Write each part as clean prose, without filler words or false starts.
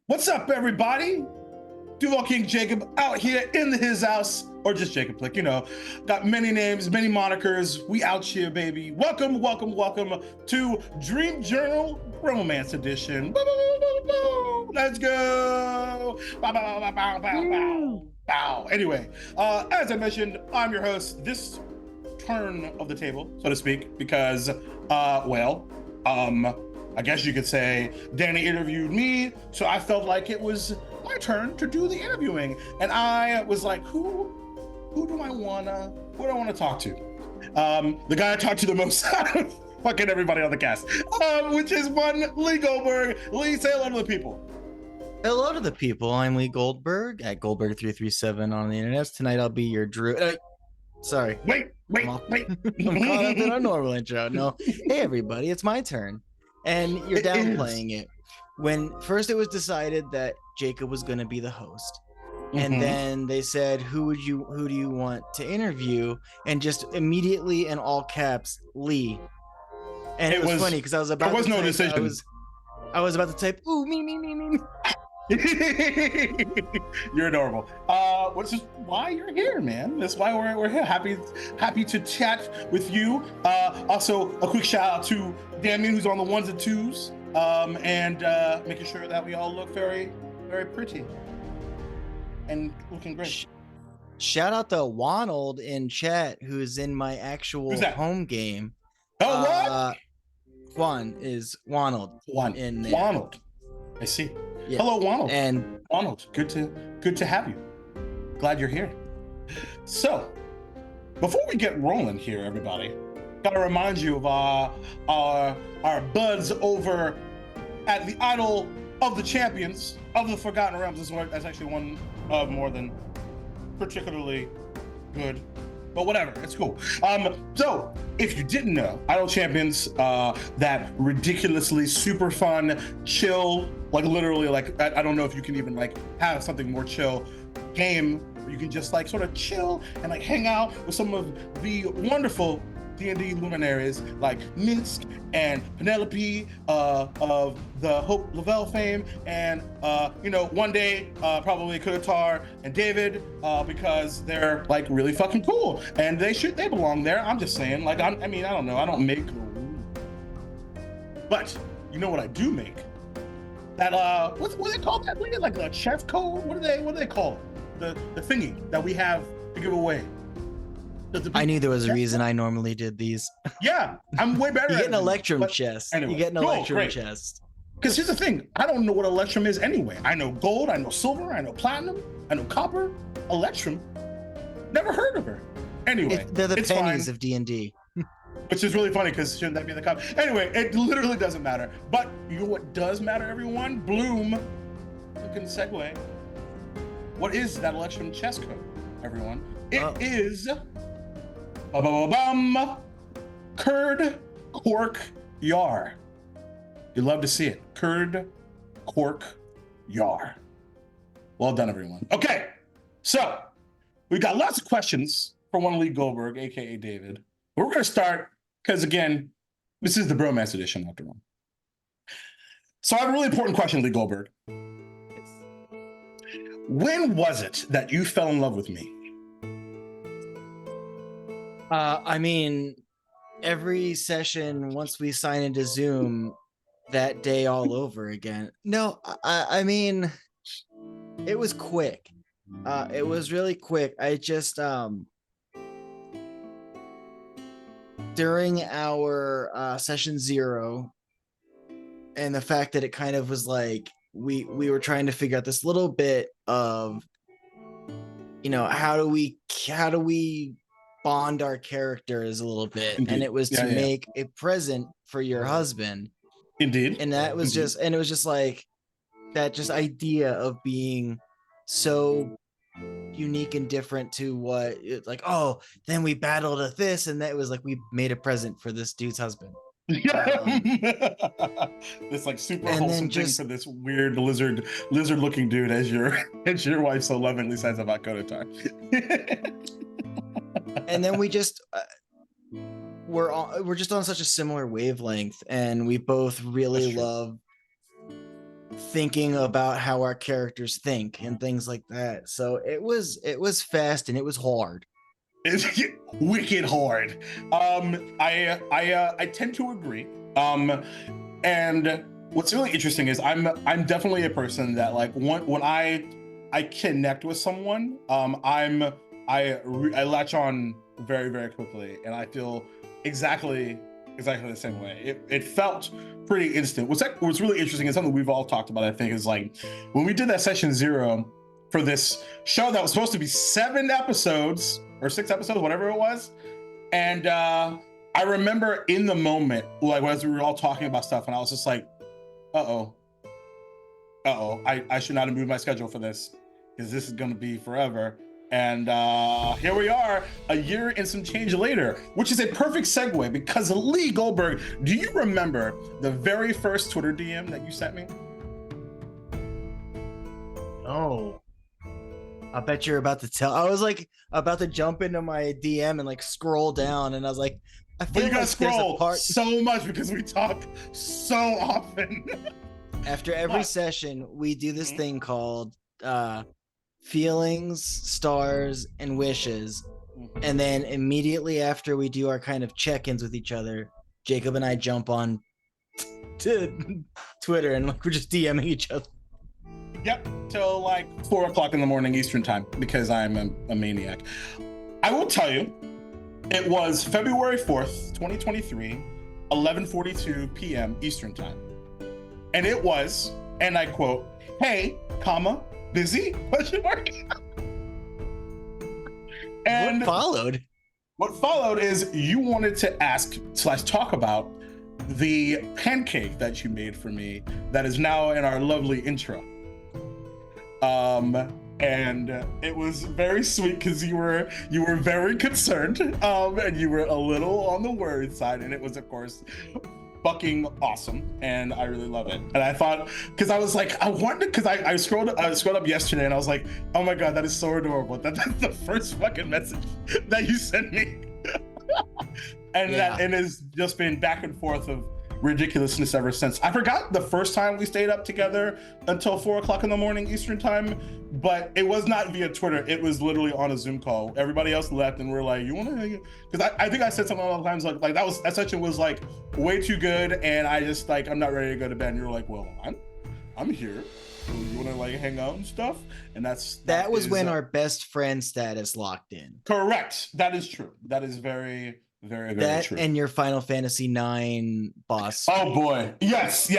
What's up, everybody? Duval King Jacob out here in his house, or just Jacob Click, got many names, many monikers. We out here, baby. Welcome to Dream Journal Bromance Edition. Let's go. Bow, bow, bow, bow, bow, bow, bow. Anyway, as I mentioned, I'm your host this turn of the table, so to speak, because, I guess you could say Danny interviewed me, so I felt like it was my turn to do the interviewing. And I was like, who do I wanna talk to? The guy I talked to the most out of fucking everybody on the cast, which is one Lee Goldberg. Lee, say hello to the people. Hello to the people. I'm Lee Goldberg at Goldberg337 on the internet. Tonight I'll be your druid. Sorry. Wait. I'm caught up in our normal intro. No. Hey everybody, it's my turn. And you're downplaying it. When first it was decided that Jacob was going to be the host, and then they said, who do you want to interview? And just immediately in all caps, Lee. And it was funny because I was about there was to no type, decision. I was about to type, ooh, me. You're adorable. Which is why you're here, man. That's why we're here. Happy to chat with you. Also, a quick shout out to Damien, who's on the ones and twos, and making sure that we all look very, very pretty and looking great. Shout out to Wanold in chat, who's in my actual home game. Oh, what? Juan is Wanold. In there. Wanold. I see. Yeah. Hello, Wanold. And Wanold, good to have you. Glad you're here. So, before we get rolling here, everybody, gotta remind you of our buds over at the Idol of the Champions of the Forgotten Realms. That's actually one of more than particularly good, but whatever, it's cool. So if you didn't know, Idol Champions, that ridiculously super fun, chill, like literally, like I don't know if you can even like have something more chill game where you can just like sort of chill and like hang out with some of the wonderful D&D luminaries like Minsk and Penelope of the Hope Lavelle fame, and one day probably Kudatar and David, because they're like really fucking cool and they belong there. I'm just saying, like I don't know, I don't make rules, but you know what I do make? That what's it called? That like the chef code? What do they call it? The thingy that we have to give away. I knew there was a reason I normally did these. Yeah, I'm way better. You get an Electrum chest. Anyway, you get an Electrum chest. Because here's the thing, I don't know what Electrum is anyway. I know gold, I know silver, I know platinum, I know copper. Electrum, never heard of her. Anyway, they're the pennies of D&D. Which is really funny because shouldn't that be in the copy? Anyway, it literally doesn't matter. But you know what does matter, everyone? Bloom, you can segue. What is that Electrum chest code, everyone? It is Curd Cork Yar. You love to see it. Curd Cork Yar. Well done, everyone. Okay, so we've got lots of questions for one Lee Goldberg, aka David. We're going to start because, again, this is the Bromance edition after all. So I have a really important question, Lee Goldberg. When was it that you fell in love with me? I mean, every session, once we sign into Zoom, that day all over again. No, I mean, it was quick. It was really quick. I just, during our session 0, and the fact that it kind of was like, we were trying to figure out this little bit of, how do we bond our characters a little bit. Indeed. And it was to make a present for your husband. Indeed. And that was just, and it was just like that just idea of being so unique and different to what it's like, oh, then we battled at this, and that was like we made a present for this dude's husband. This like super wholesome thing for this weird lizard looking dude, as your wife so lovingly says about Kotatar. And then we just we're just on such a similar wavelength, and we both really love thinking about how our characters think and things like that. So it was fast and it was hard. It's wicked hard. I tend to agree. And what's really interesting is I'm definitely a person that like when I connect with someone, I latch on very, very quickly, and I feel exactly the same way. It felt pretty instant. What's really interesting is something we've all talked about, I think, is like when we did that session 0 for this show that was supposed to be 7 episodes or 6 episodes, whatever it was. And I remember in the moment, like as we were all talking about stuff, and I was just like, uh-oh, I should not have moved my schedule for this, because this is gonna be forever. And here we are, a year and some change later, which is a perfect segue, because Lee Goldberg, do you remember the very first Twitter DM that you sent me? Oh, I bet you're about to tell. I was like about to jump into my DM and like scroll down, and I was like, I feel But you gotta like scroll part so much because we talk so often. after every session we do this thing called feelings, stars, and wishes. And then immediately after we do our kind of check-ins with each other, Jacob and I jump on to Twitter and like we're just DMing each other. Yep, till like 4 o'clock in the morning Eastern time, because I'm a maniac. I will tell you, it was February 4th, 2023, 11:42 p.m. Eastern time. And it was, and I quote, "Hey, comma, busy?" Question mark. And what followed is you wanted to ask/talk about the pancake that you made for me that is now in our lovely intro. And it was very sweet because you were very concerned, and you were a little on the worried side, and it was of course fucking awesome, and I really love it. And I thought, because I was like, I wonder, because I scrolled up yesterday and I was like, oh my god, that is so adorable. That's the first fucking message that you sent me. And yeah. and it's just been back and forth of ridiculousness ever since. I forgot the first time we stayed up together until 4 o'clock in the morning Eastern time, but it was not via Twitter. It was literally on a Zoom call. Everybody else left and we're like, you want to hang out? Because I think I said something all the times like that session was like way too good, and I just like, I'm not ready to go to bed. And you're like, well, I'm here. So you want to like hang out and stuff? And that was when our best friend status locked in. Correct. That is true. That is very, very, very true. And your Final Fantasy 9 boss. Oh boy, yes. And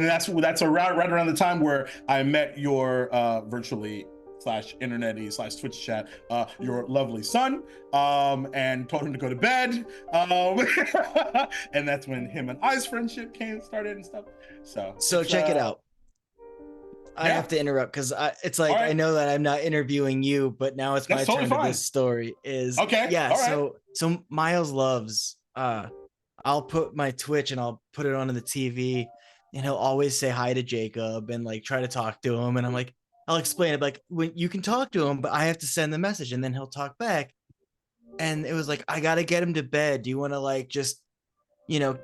that's around right around the time where I met your virtually /internet-y /Twitch chat, your lovely son, and told him to go to bed. And that's when him and I's friendship started and stuff. So check it out. I have to interrupt because it's like, right. I know that I'm not interviewing you, but now it's my turn to this story. Okay. Yeah. Right. So Miles loves, I'll put my Twitch and I'll put it onto the TV, and he'll always say hi to Jacob and like try to talk to him. And I'm like, I'll explain it, like, when you can talk to him, but I have to send the message and then he'll talk back. And it was like, I got to get him to bed. Do you want to like just, give him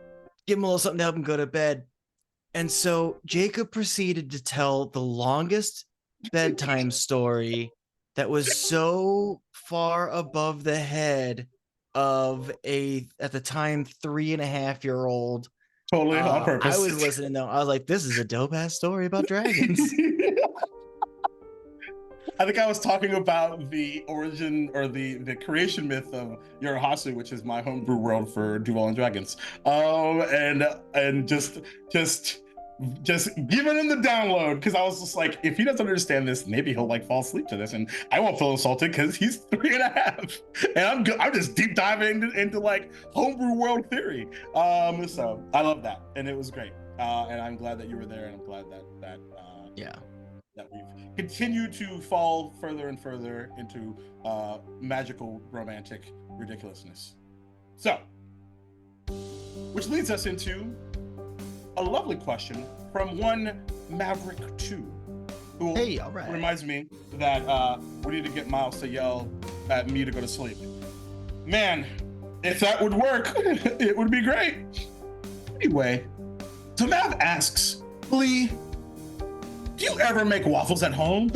a little something to help him go to bed? And so Jacob proceeded to tell the longest bedtime story that was so far above the head of at the time, 3.5-year-old. Totally on purpose. I was listening though. I was like, this is a dope ass story about dragons. I think I was talking about the origin or the creation myth of Yorohasu, which is my homebrew world for Duel and Dragons. And just giving him the download, because I was just like, if he doesn't understand this, maybe he'll like fall asleep to this, and I won't feel insulted because he's 3.5, and I'm just deep diving into like homebrew world theory. So I love that, and it was great, and I'm glad that you were there, and I'm glad that we've continued to fall further and further into magical romantic ridiculousness. So, which leads us into a lovely question from one Maverick 2, who reminds me that we need to get Miles to yell at me to go to sleep. Man, if that would work, it would be great. Anyway, so Mav asks, Lee, do you ever make waffles at home?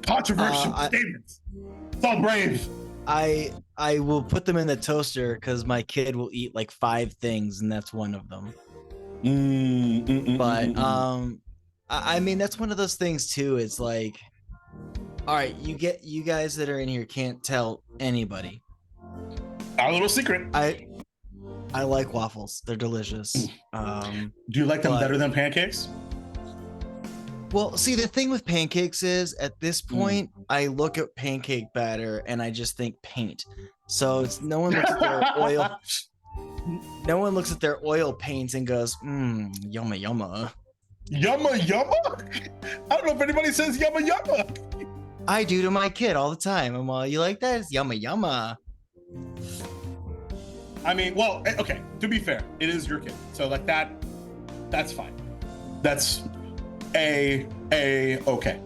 Controversial statements. So brave. I will put them in the toaster because my kid will eat like 5 things, and that's one of them. But I mean, that's one of those things too. It's like, all right, you guys that are in here can't tell anybody. Our little secret. I like waffles. They're delicious. Do you like them better than pancakes? Well, see, the thing with pancakes is at this point, I look at pancake batter and I just think paint. So it's no one looks at their oil. No one looks at their oil paints and goes, yumma yumma. Yumma yumma? I don't know if anybody says yumma yumma. I do to my kid all the time. I'm all, you like that? It's yumma yumma. I mean, well, okay, to be fair, it is your kid. So like that's fine. That's okay.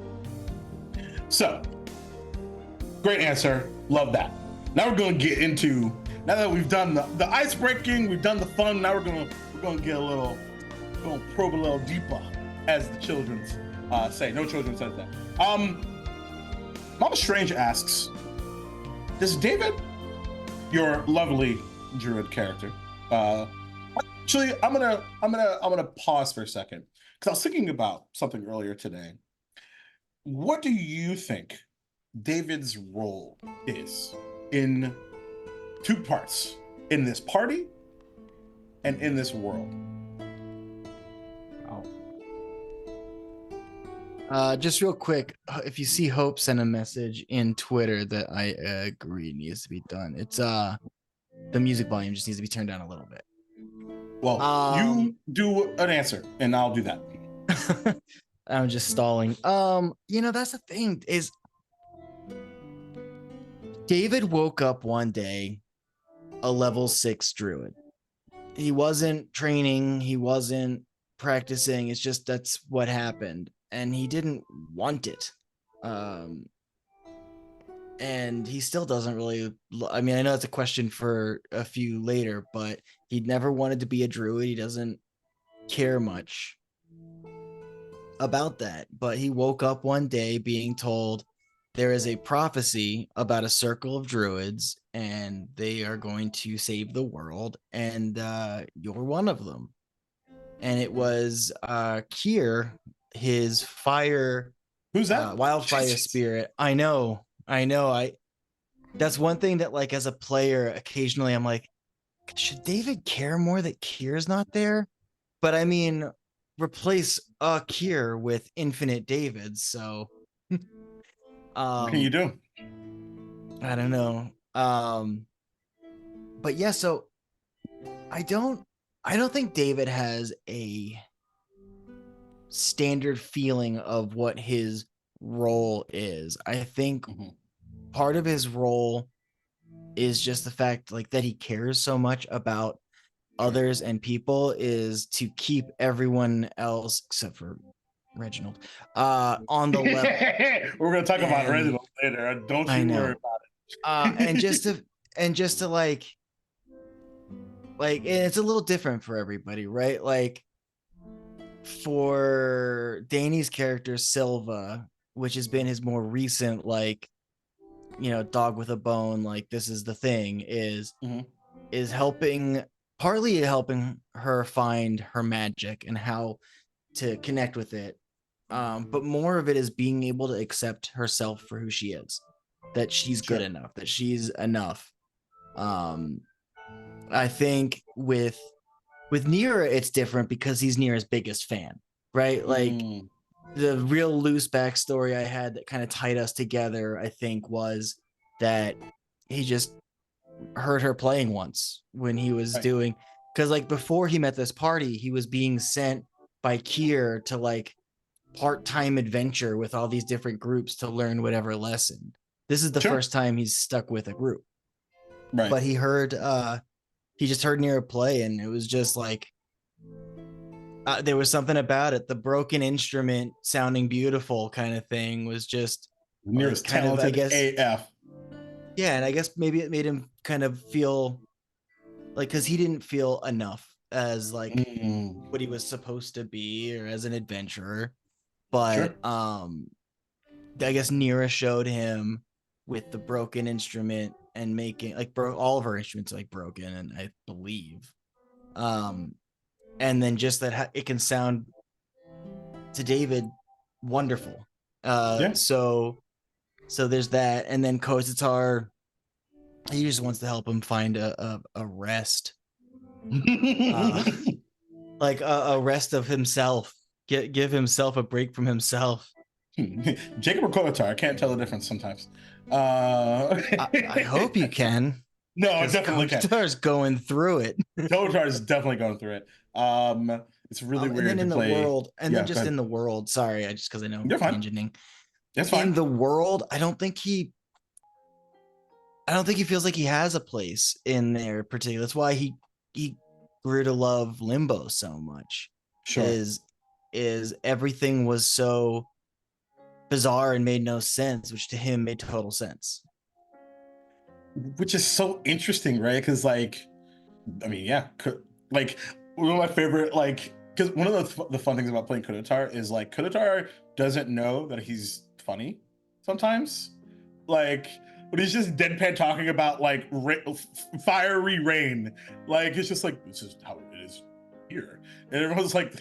So, great answer. Love that. Now we're going to get into, now that we've done the ice breaking, we've done the fun, now we're going to get we're going to probe a little deeper, as the children say. No children says that. Mama Strange asks, does David, your lovely druid character, actually, I'm gonna pause for a second because I was thinking about something earlier today. What do you think David's role is in 2 parts, in this party and in this world? Just real quick, if you see Hope send a message in Twitter that I agree needs to be done, it's the music volume just needs to be turned down a little bit. Well, you do an answer and I'll do that. I'm just stalling. That's the thing is David woke up one day a level 6 druid. He wasn't training, he wasn't practicing, it's just that's what happened. And he didn't want it. And he still doesn't really, I mean, I know it's a question for a few later, but he never wanted to be a druid. He doesn't care much about that. But he woke up one day being told there is a prophecy about a circle of druids and they are going to save the world. And you're one of them. And it was Kier, his fire, who's that? Wildfire spirit. I know. That's one thing that, like, as a player, occasionally I'm like, should David care more that Kier's not there? But I mean, replace Kier with infinite Davids. So what can you do? I don't know. But yeah, so I don't think David has a standard feeling of what his role is. I think part of his role is just the fact like that he cares so much about others and people is to keep everyone else except for Reginald on the level. We're gonna talk about Reginald later. Don't you worry about it. and just to like it's a little different for everybody, right? Like for Danny's character Silva, which has been his more recent dog with a bone, like this is the thing, is partly helping her find her magic and how to connect with it, but more of it is being able to accept herself for who she is, that she's good enough, that she's enough. I think with Nira it's different because he's Nira's biggest fan, right? Like the real loose backstory I had that kind of tied us together, I think, was that he just heard her playing once when he was doing, because like before he met this party, he was being sent by Kier to like part-time adventure with all these different groups to learn whatever lesson. This is the first time he's stuck with a group. Right. But he just heard Nira play, and it was just like there was something about it. The broken instrument sounding beautiful kind of thing was just Nira's kind of, I guess, AF. Yeah, and I guess maybe it made him kind of feel like, because he didn't feel enough as like what he was supposed to be, or as an adventurer. But I guess Nira showed him with the broken instrument and making like all of her instruments are like broken, and I believe and then just that it can sound to David wonderful. So there's that, and then Kozitar, he just wants to help him find a rest, like a rest of himself, give himself a break from himself. Jacob or Kozitar, I can't tell the difference sometimes. I hope you can. No, I definitely can't. Kozitar's going through it. Kozitar is definitely going through it. It's really weird and then to play. Then just in the world. Sorry, I just because I know I'm tangenting. That's fine. In the world, I don't think he feels like he has a place in there particularly. That's why he grew to love Limbo so much. Sure. Is everything was so bizarre and made no sense, which to him made total sense. Which is so interesting, right? Because like, I mean, yeah, like one of my favorite, like, because one of the fun things about playing Kozitar is like Kozitar doesn't know that he's funny sometimes, like when he's just deadpan talking about like fiery rain, like it's just like, this is how it is here, and everyone's like,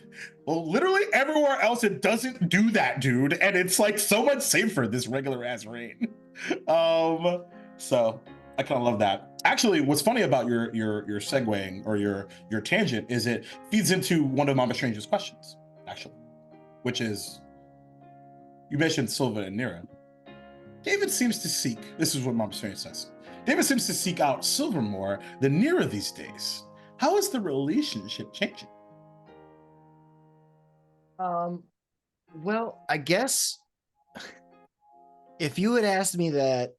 well, literally everywhere else it doesn't do that, dude, and it's like so much safer, this regular ass rain. So I kind of love that. Actually, what's funny about your segueing or your tangent is it feeds into one of Mama Strange's questions, actually, which is, you mentioned Silva and Nira. David seems to seek, this is what Mama Strange says, David seems to seek out Silva more than Nira these days. How is the relationship changing? Well, I guess if you had asked me that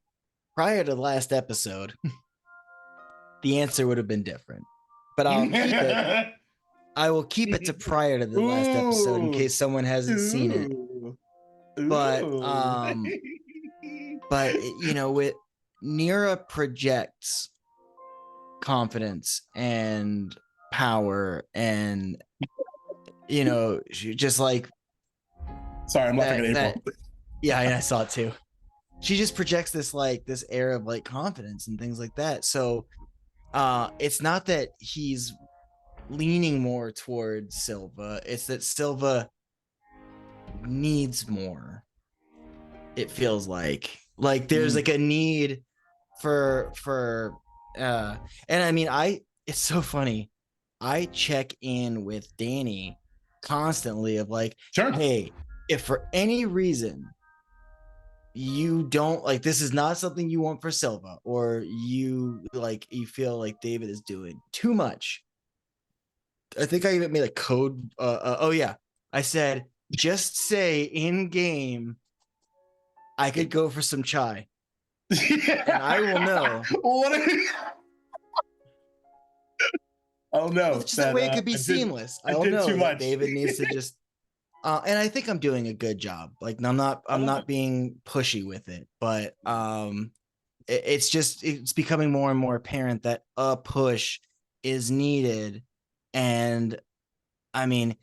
prior to the last episode, the answer would have been different. But I'll keep it. I will keep it to prior to the last episode in case someone hasn't seen it. But you know, with Nira projects confidence and power, and you know, she just like, sorry, I'm laughing at April. Yeah, I saw it too. She just projects this air of like confidence and things like that. So it's not that he's leaning more towards Silva, it's that Silva needs more. It feels like there's like a need for and I mean, it's so funny, I check in with Danny constantly of like, sure, hey, if for any reason you don't like, this is not something you want for Silva, or you feel like David is doing too much. I think I even made a code. Oh yeah, I said, just say in game, I could go for some chai, and I will know. I'll know. Well, just that way it could be seamless. I'll know too much. David needs to just. And I think I'm doing a good job. Like, I'm not being pushy with it, but it's becoming more and more apparent that a push is needed. And I mean,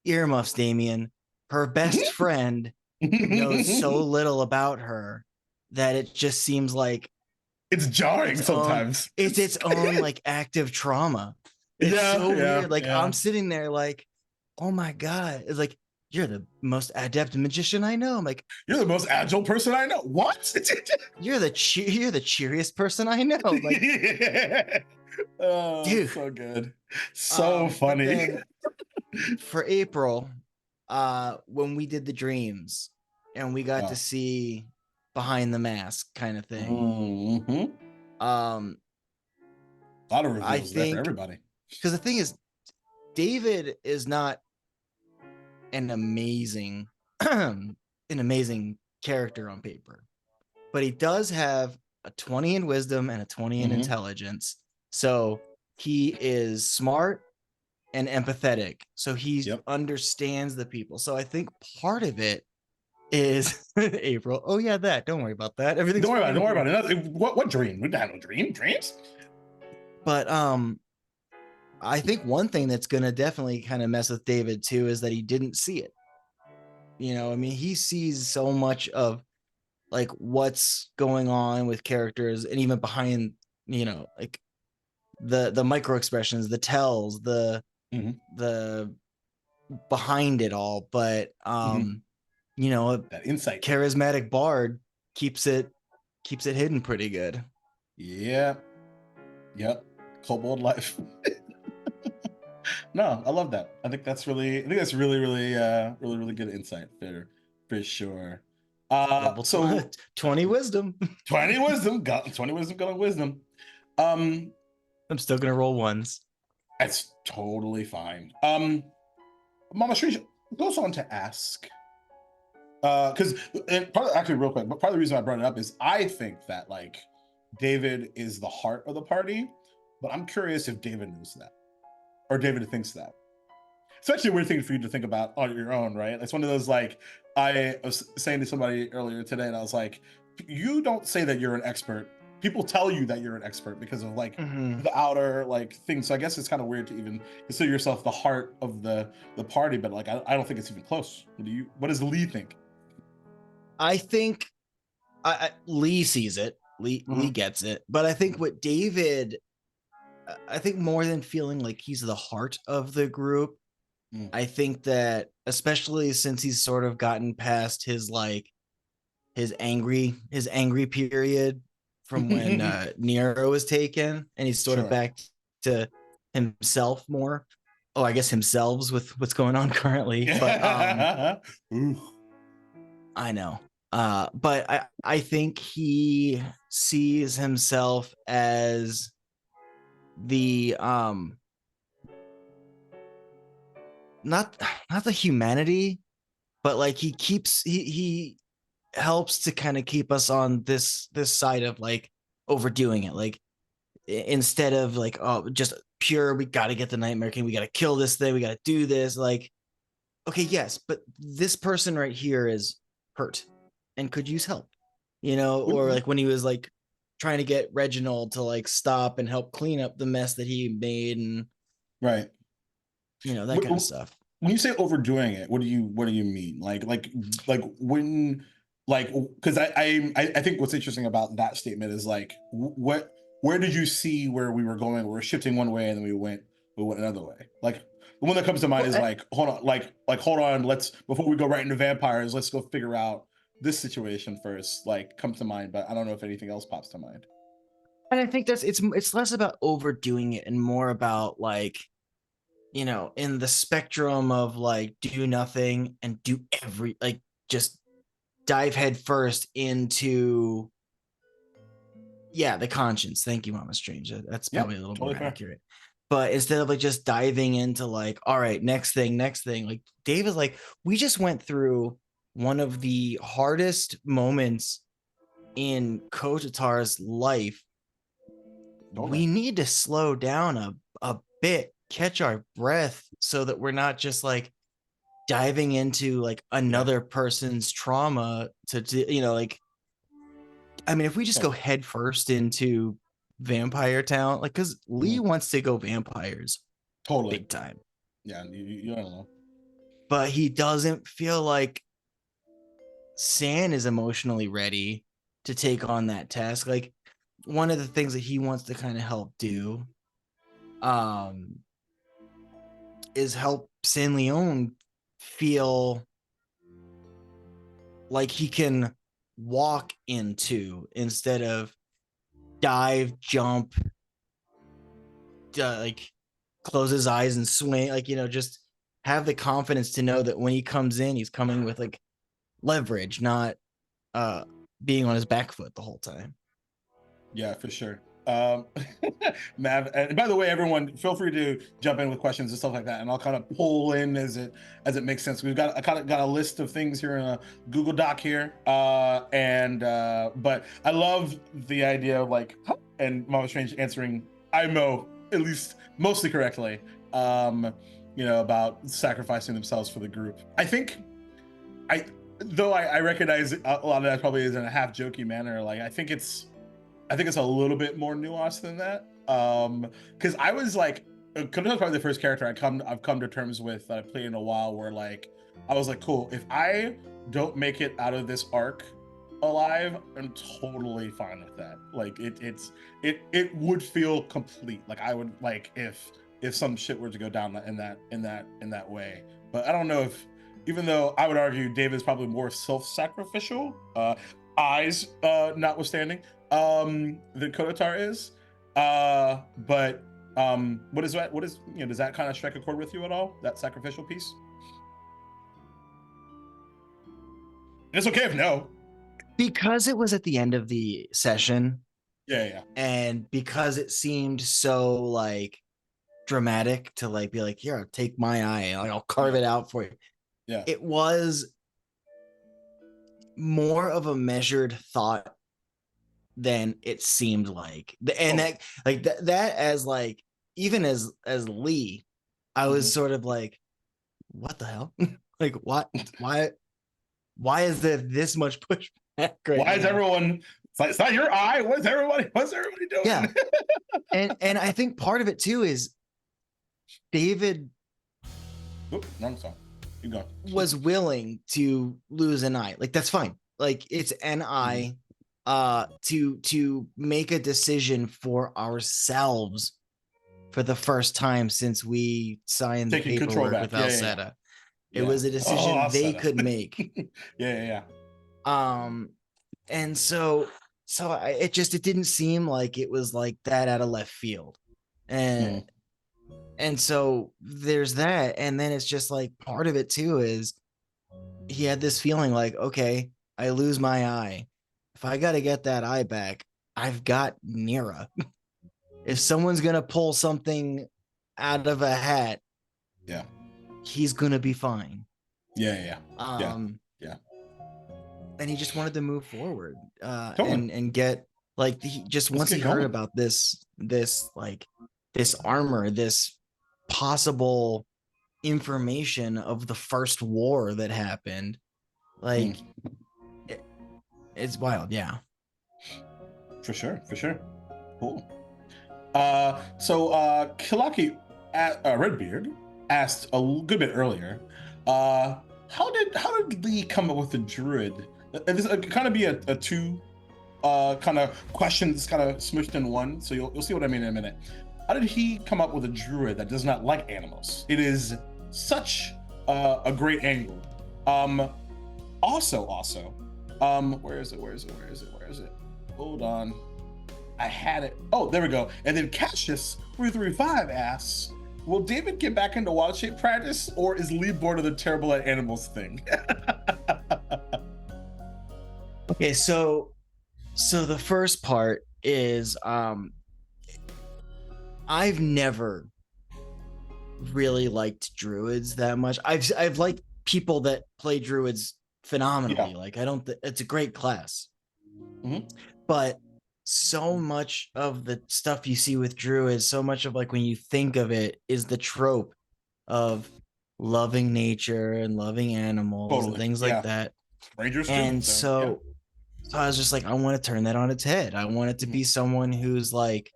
earmuffs, Damien, her best friend knows so little about her that it just seems like it's jarring sometimes. It's its own like active trauma. It's so weird. Like, I'm sitting there like, oh my God. It's like, you're the most adept magician I know. I'm like, you're the most agile person I know. What? you're the cheeriest person I know. Like, oh, dude, so good. So funny. For April, when we did the dreams and we got to see behind the mask kind of thing. Mm-hmm. A lot of reveals, I think, for everybody. Because the thing is, David is not an amazing character on paper, but he does have a 20 in wisdom and a 20 in intelligence. So he is smart and empathetic. So he understands the people. So I think part of it is April. Oh yeah, that. Don't worry about that. Everything's don't worry about it. What dream? We don't have no dreams. But I think one thing that's gonna definitely kind of mess with David too is that he didn't see it. You know, I mean, he sees so much of like what's going on with characters and even behind, you know, like the micro expressions, the tells, the behind it all. But you know, That insight. charismatic bard keeps it hidden pretty good. Yeah. Yep. Kobold life. No, I love that. I think that's really really good insight for sure. Level So 20 wisdom. 20 wisdom, got 20 wisdom, got wisdom. I'm still gonna roll ones. That's totally fine. Mama Strange goes on to ask, because actually real quick, but part of the reason I brought it up is I think that like David is the heart of the party, but I'm curious if David knows that or David thinks that. It's actually a weird thing for you to think about on your own, right? It's one of those like I was saying to somebody earlier today, and I was like, you don't say that you're an expert. People tell you that you're an expert because of like the outer like thing. So I guess it's kind of weird to even consider yourself the heart of the party, but like I don't think it's even close. What does Lee think? I think Lee sees it. Lee gets it. But I think what David, I think more than feeling like he's the heart of the group, I think that especially since he's sort of gotten past his like his angry period from when Nero was taken, and he's sort of back to himself more. Oh, I guess himself with what's going on currently. But I know. But I think he sees himself as the not the humanity, but like he helps to kind of keep us on this side of like overdoing it. Like instead of like, oh, just pure, we got to get the Nightmare King, we got to kill this thing, we got to do this. Like, okay, yes, but this person right here is hurt and could use help, you know? Or like when he was like trying to get Reginald to like stop and help clean up the mess that he made, and right, you know, that kind of stuff. When you say overdoing it, what do you mean? Like when like, because I think what's interesting about that statement is like where did you see where we were going? We were shifting one way and then we went another way. Like the one that comes to mind is like, hold on, like hold on, let's, before we go right into vampires, let's go figure out this situation first. Like comes to mind, but I don't know if anything else pops to mind. And I think that's it's less about overdoing it and more about like, you know, in the spectrum of like do nothing and do like just dive head first into the conscience. Thank you, Mama Strange. That's probably a little totally more accurate. But instead of like just diving into like, all right, next thing, like Dave is like, we just went through one of the hardest moments in Kotatar's life. We need to slow down a bit, catch our breath, so that we're not just like diving into like another person's trauma to you know, like, I mean, if we just go head first into Vampire Town, like, because Lee wants to go vampires big time. Yeah, you don't know. But he doesn't feel like San is emotionally ready to take on that task. Like, one of the things that he wants to kind of help do is help San Leon feel like he can walk into instead of dive, jump, like close his eyes and swing, like, you know, just have the confidence to know that when he comes in, he's coming with like leverage, not being on his back foot the whole time. Yeah, for sure. Mav, and by the way, everyone, feel free to jump in with questions and stuff like that, and I'll kind of pull in as it makes sense. I kind of got a list of things here in a Google Doc here, but I love the idea of like, and Mama Strange answering IMO at least mostly correctly, you know, about sacrificing themselves for the group. I think I recognize a lot of that probably is in a half jokey manner. Like I think it's a little bit more nuanced than that. Because I was like, Konota's probably the first character I've come to terms with that I've played in a while, where like I was like, cool, if I don't make it out of this arc alive, I'm totally fine with that. Like it would feel complete. Like I would like if some shit were to go down in that way. But I don't know if, even though I would argue David's probably more self-sacrificial, eyes notwithstanding, than Konotar is. But what is that? What is, you know, does that kind of strike a chord with you at all? That sacrificial piece? It's okay if no. Because it was at the end of the session. Yeah. And because it seemed so like dramatic to like be like, here, take my eye and like, I'll carve it out for you. Yeah. It was more of a measured thought than it seemed like. And that like that as like, even as Lee, I was sort of like, what the hell? Like why is there this much pushback right Why is now? everyone, it's not your eye, what's everybody doing? Yeah. and I think part of it too is David I'm sorry. You go. was willing to lose an eye. Like that's fine. Like it's an eye to make a decision for ourselves for the first time since we signed the paperwork with Alseta. It was a decision they could make. Yeah. And so it didn't seem like it was like that out of left field. And so there's that. And then it's just like part of it too is he had this feeling like, okay, I lose my eye. If I got to get that eye back, I've got Nira. If someone's going to pull something out of a hat, yeah, he's going to be fine. Yeah. And he just wanted to move forward Totally. and get like once he heard about this armor, this possible information of the first war that happened, like it's wild. Yeah, for sure. Cool. So Kilaki Redbeard asked a good bit earlier, how did Lee come up with the druid? This kind of be a two kind of questions kind of smushed in one, so you'll see what I mean in a minute. How did he come up with a druid that does not like animals? It is such a great angle. Also, where is it? Hold on, I had it. Oh, there we go. And then Cassius 335 asks, will David get back into wild shape practice, or is Lee bored of the terrible at animals thing? Okay, so the first part is I've never really liked druids that much. I've liked people that play druids phenomenally. Like it's a great class. But so much of the stuff you see with druids, so much of like when you think of it, is the trope of loving nature and loving animals and things like that. Rangers and too, so I was just like, I want to turn that on its head. I want it to be someone who's like,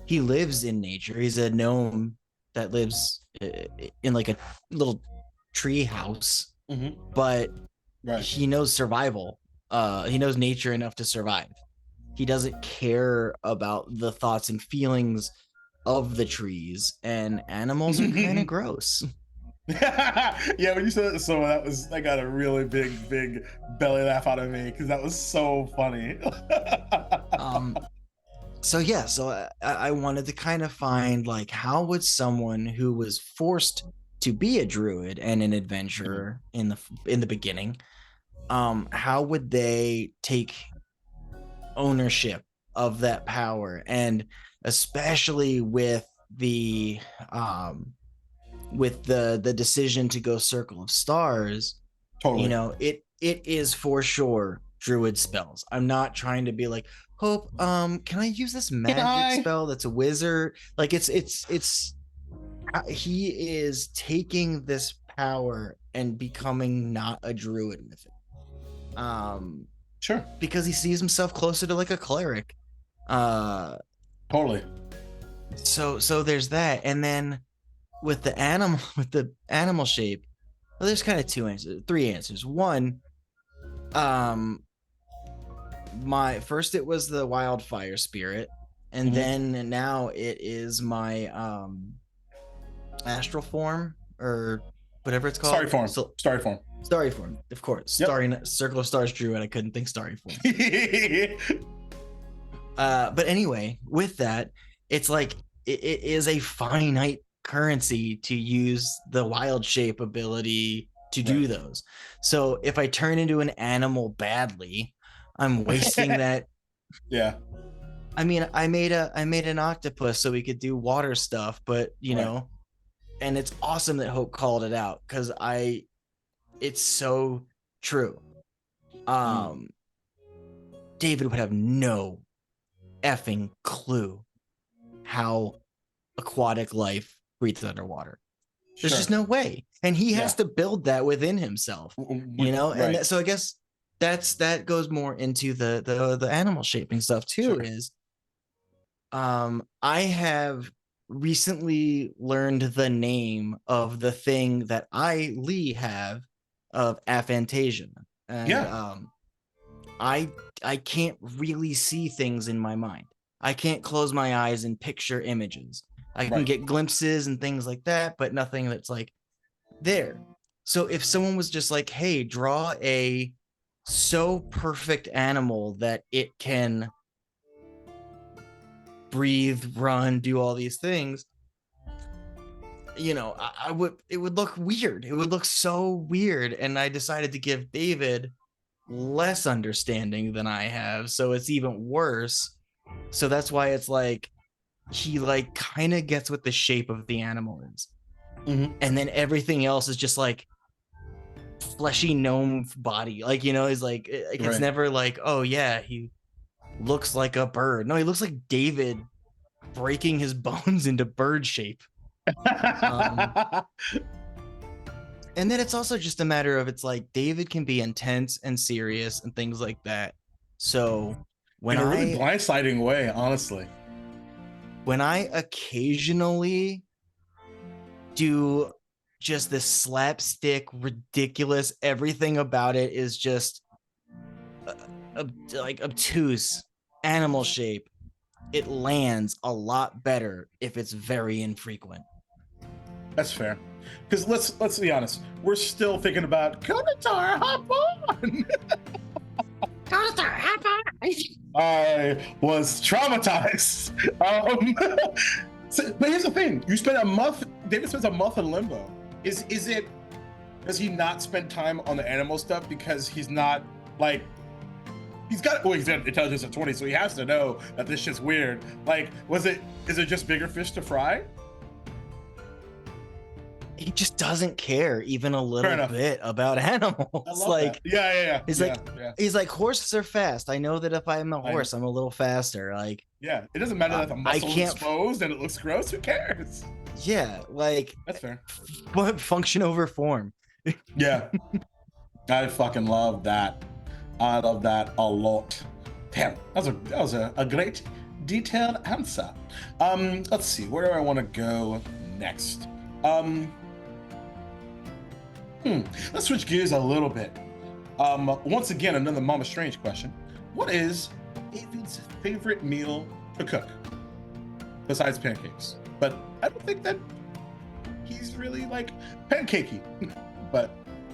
he lives in nature. He's a gnome that lives in like a little tree house, but he knows survival. He knows nature enough to survive. He doesn't care about the thoughts and feelings of the trees, and animals are kind of gross. Yeah, when you said it, so that got a really big belly laugh out of me because that was so funny. So I wanted to kind of find like, how would someone who was forced to be a druid and an adventurer in the beginning, how would they take ownership of that power? And especially with the decision to go Circle of Stars, you know, it is for sure druid spells. I'm not trying to be like, Hope, can I use this magic spell that's a wizard? Like it's he is taking this power and becoming not a druid with it. Sure. Because he sees himself closer to like a cleric. Totally. So there's that. And then with the animal shape, well, there's kind of three answers. One, my first it was the wildfire spirit, and then now it is my astral form, or whatever it's called. Starry form. Starry form, of course. Yep. Starry Circle of Stars drew, and I couldn't think starry form. But anyway, with that, it's like it is a finite currency to use the wild shape ability to do those. So if I turn into an animal badly, I'm wasting that. Yeah. I mean, I made an octopus so we could do water stuff, but you know, and it's awesome that Hope called it out, because it's so true. David would have no effing clue how aquatic life breathes underwater. There's just no way, and he has to build that within himself, you know. And so I guess that goes more into the animal shaping stuff too. Is I have recently learned the name of the thing that Lee have of aphantasia, and I can't really see things in my mind. I can't close my eyes and picture images. I can get glimpses and things like that, but nothing that's like there. So if someone was just like, hey, draw a so perfect animal that it can breathe, run, do all these things, you know, it would look weird. It would look so weird. And I decided to give David less understanding than I have, so it's even worse. So that's why it's like he like kind of gets what the shape of the animal is, and then everything else is just like fleshy gnome body, like, you know, is like it's never like, oh yeah, he looks like a bird. No, he looks like David breaking his bones into bird shape. And then it's also just a matter of, it's like David can be intense and serious and things like that. So when in a really blindsiding way, honestly, when I occasionally do just this slapstick, ridiculous, everything about it is just like obtuse animal shape, it lands a lot better if it's very infrequent. That's fair. Because let's be honest, we're still thinking about Konatar, hop on. Konatar, hop on. I was traumatized. But here's the thing: you spend a month. David spends a month in limbo. Is it? Does he not spend time on the animal stuff because he's not like? He's got intelligence of 20, so he has to know that this shit's weird. Like, is it just bigger fish to fry? He just doesn't care even a little bit about animals. Like, he's like, horses are fast. I know that if I'm a horse, I'm a little faster. Like, yeah, it doesn't matter that the muscle is exposed and it looks gross. Who cares? Yeah, like, that's fair. Function over form. Yeah, I fucking love that. I love that a lot. Damn, that was a great detailed answer. Let's see, where do I want to go next? Let's switch gears a little bit. Once again, another Mama Strange question. What is David's favorite meal to cook besides pancakes? But I don't think that he's really like pancakey. But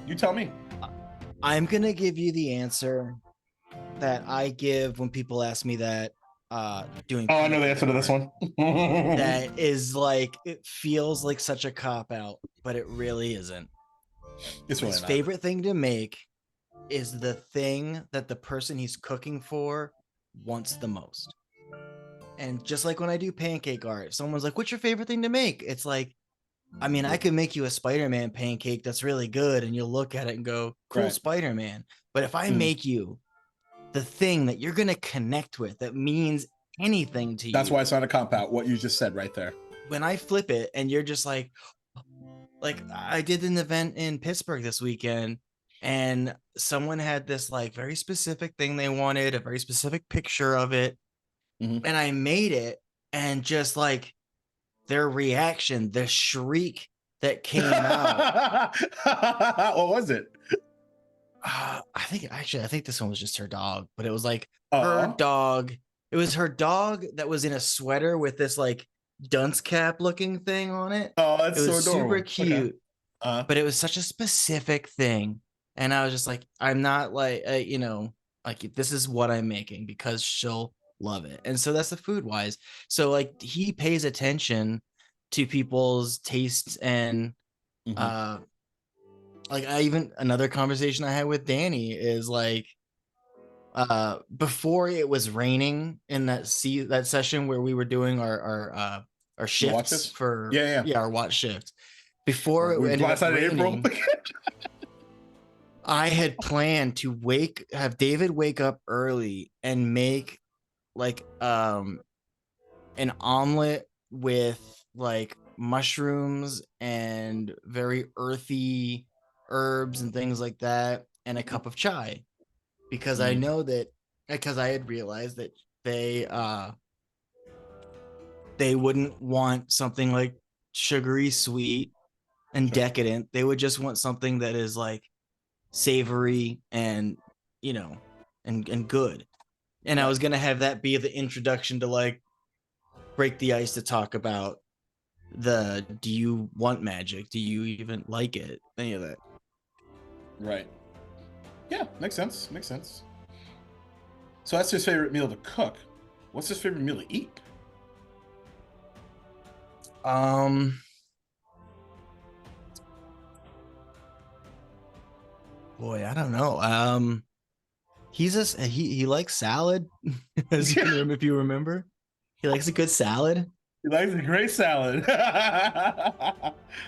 you tell me. I'm gonna give you the answer that I give when people ask me that. Doing. Oh, I know the answer to this one. That is like, it feels like such a cop out, but it really isn't. It's really his not. favorite thing to make is the thing that the person he's cooking for wants the most. And just like when I do pancake art, someone's like, what's your favorite thing to make? It's like, I mean, I could make you a Spider-Man pancake that's really good, and you'll look at it and go, cool, Spider-Man. But if I make you the thing that you're going to connect with, that means anything to you. That's why it's not a cop out, what you just said right there. When I flip it and you're just like I did an event in Pittsburgh this weekend, and someone had this like very specific thing they wanted, a very specific picture of it. And I made it, and just like their reaction, the shriek that came out. What was it? I think this one was just her dog, but it was like her Aw. dog. It was her dog that was in a sweater with this like dunce cap looking thing on it. Oh, that's It so was super adorable. cute, Okay. but it was such a specific thing. And I was just like, I'm not like, like this is what I'm making because she'll love it. And so that's the food wise. So like he pays attention to people's tastes and Mhm. like another conversation I had with Danny is like before it was raining in that session where we were doing our You watch shifts this? Yeah. our watch shift before We it ended up blindsided April. raining. I had planned to have David wake up early and make like an omelet with like mushrooms and very earthy herbs and things like that and a cup of chai because I know that because I had realized that they wouldn't want something like sugary sweet and decadent. They would just want something that is like savory and and good. And I was gonna have that be the introduction to like break the ice to talk about do you want magic? Do you even like it? Any of that. Right. Yeah, makes sense. Makes sense. So that's his favorite meal to cook. What's his favorite meal to eat? Boy, I don't know. He likes salad, as you can if you remember. He likes a good salad. He likes a great salad.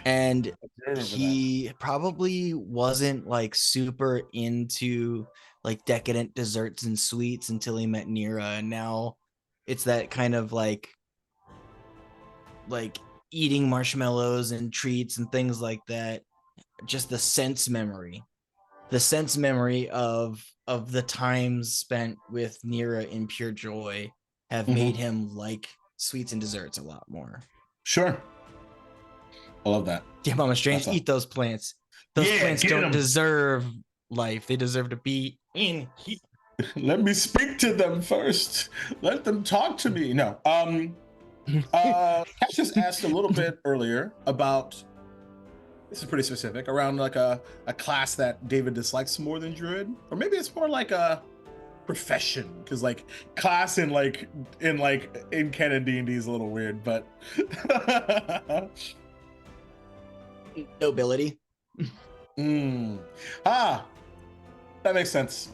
And he probably wasn't like super into like decadent desserts and sweets until he met Nira. And now it's that kind of like eating marshmallows and treats and things like that. Just the sense memory of the times spent with Nira in pure joy have made him like sweets and desserts a lot more. Sure. I love that. Yeah, Mama Strange, eat those plants. Those plants don't deserve life. They deserve to be in here. Let me speak to them first. Let them talk to me. No. Cassius asked a little bit earlier about, this is pretty specific, around like a class that David dislikes more than Druid, or maybe it's more like a profession, because like class in canon D&D is a little weird, but nobility. That makes sense.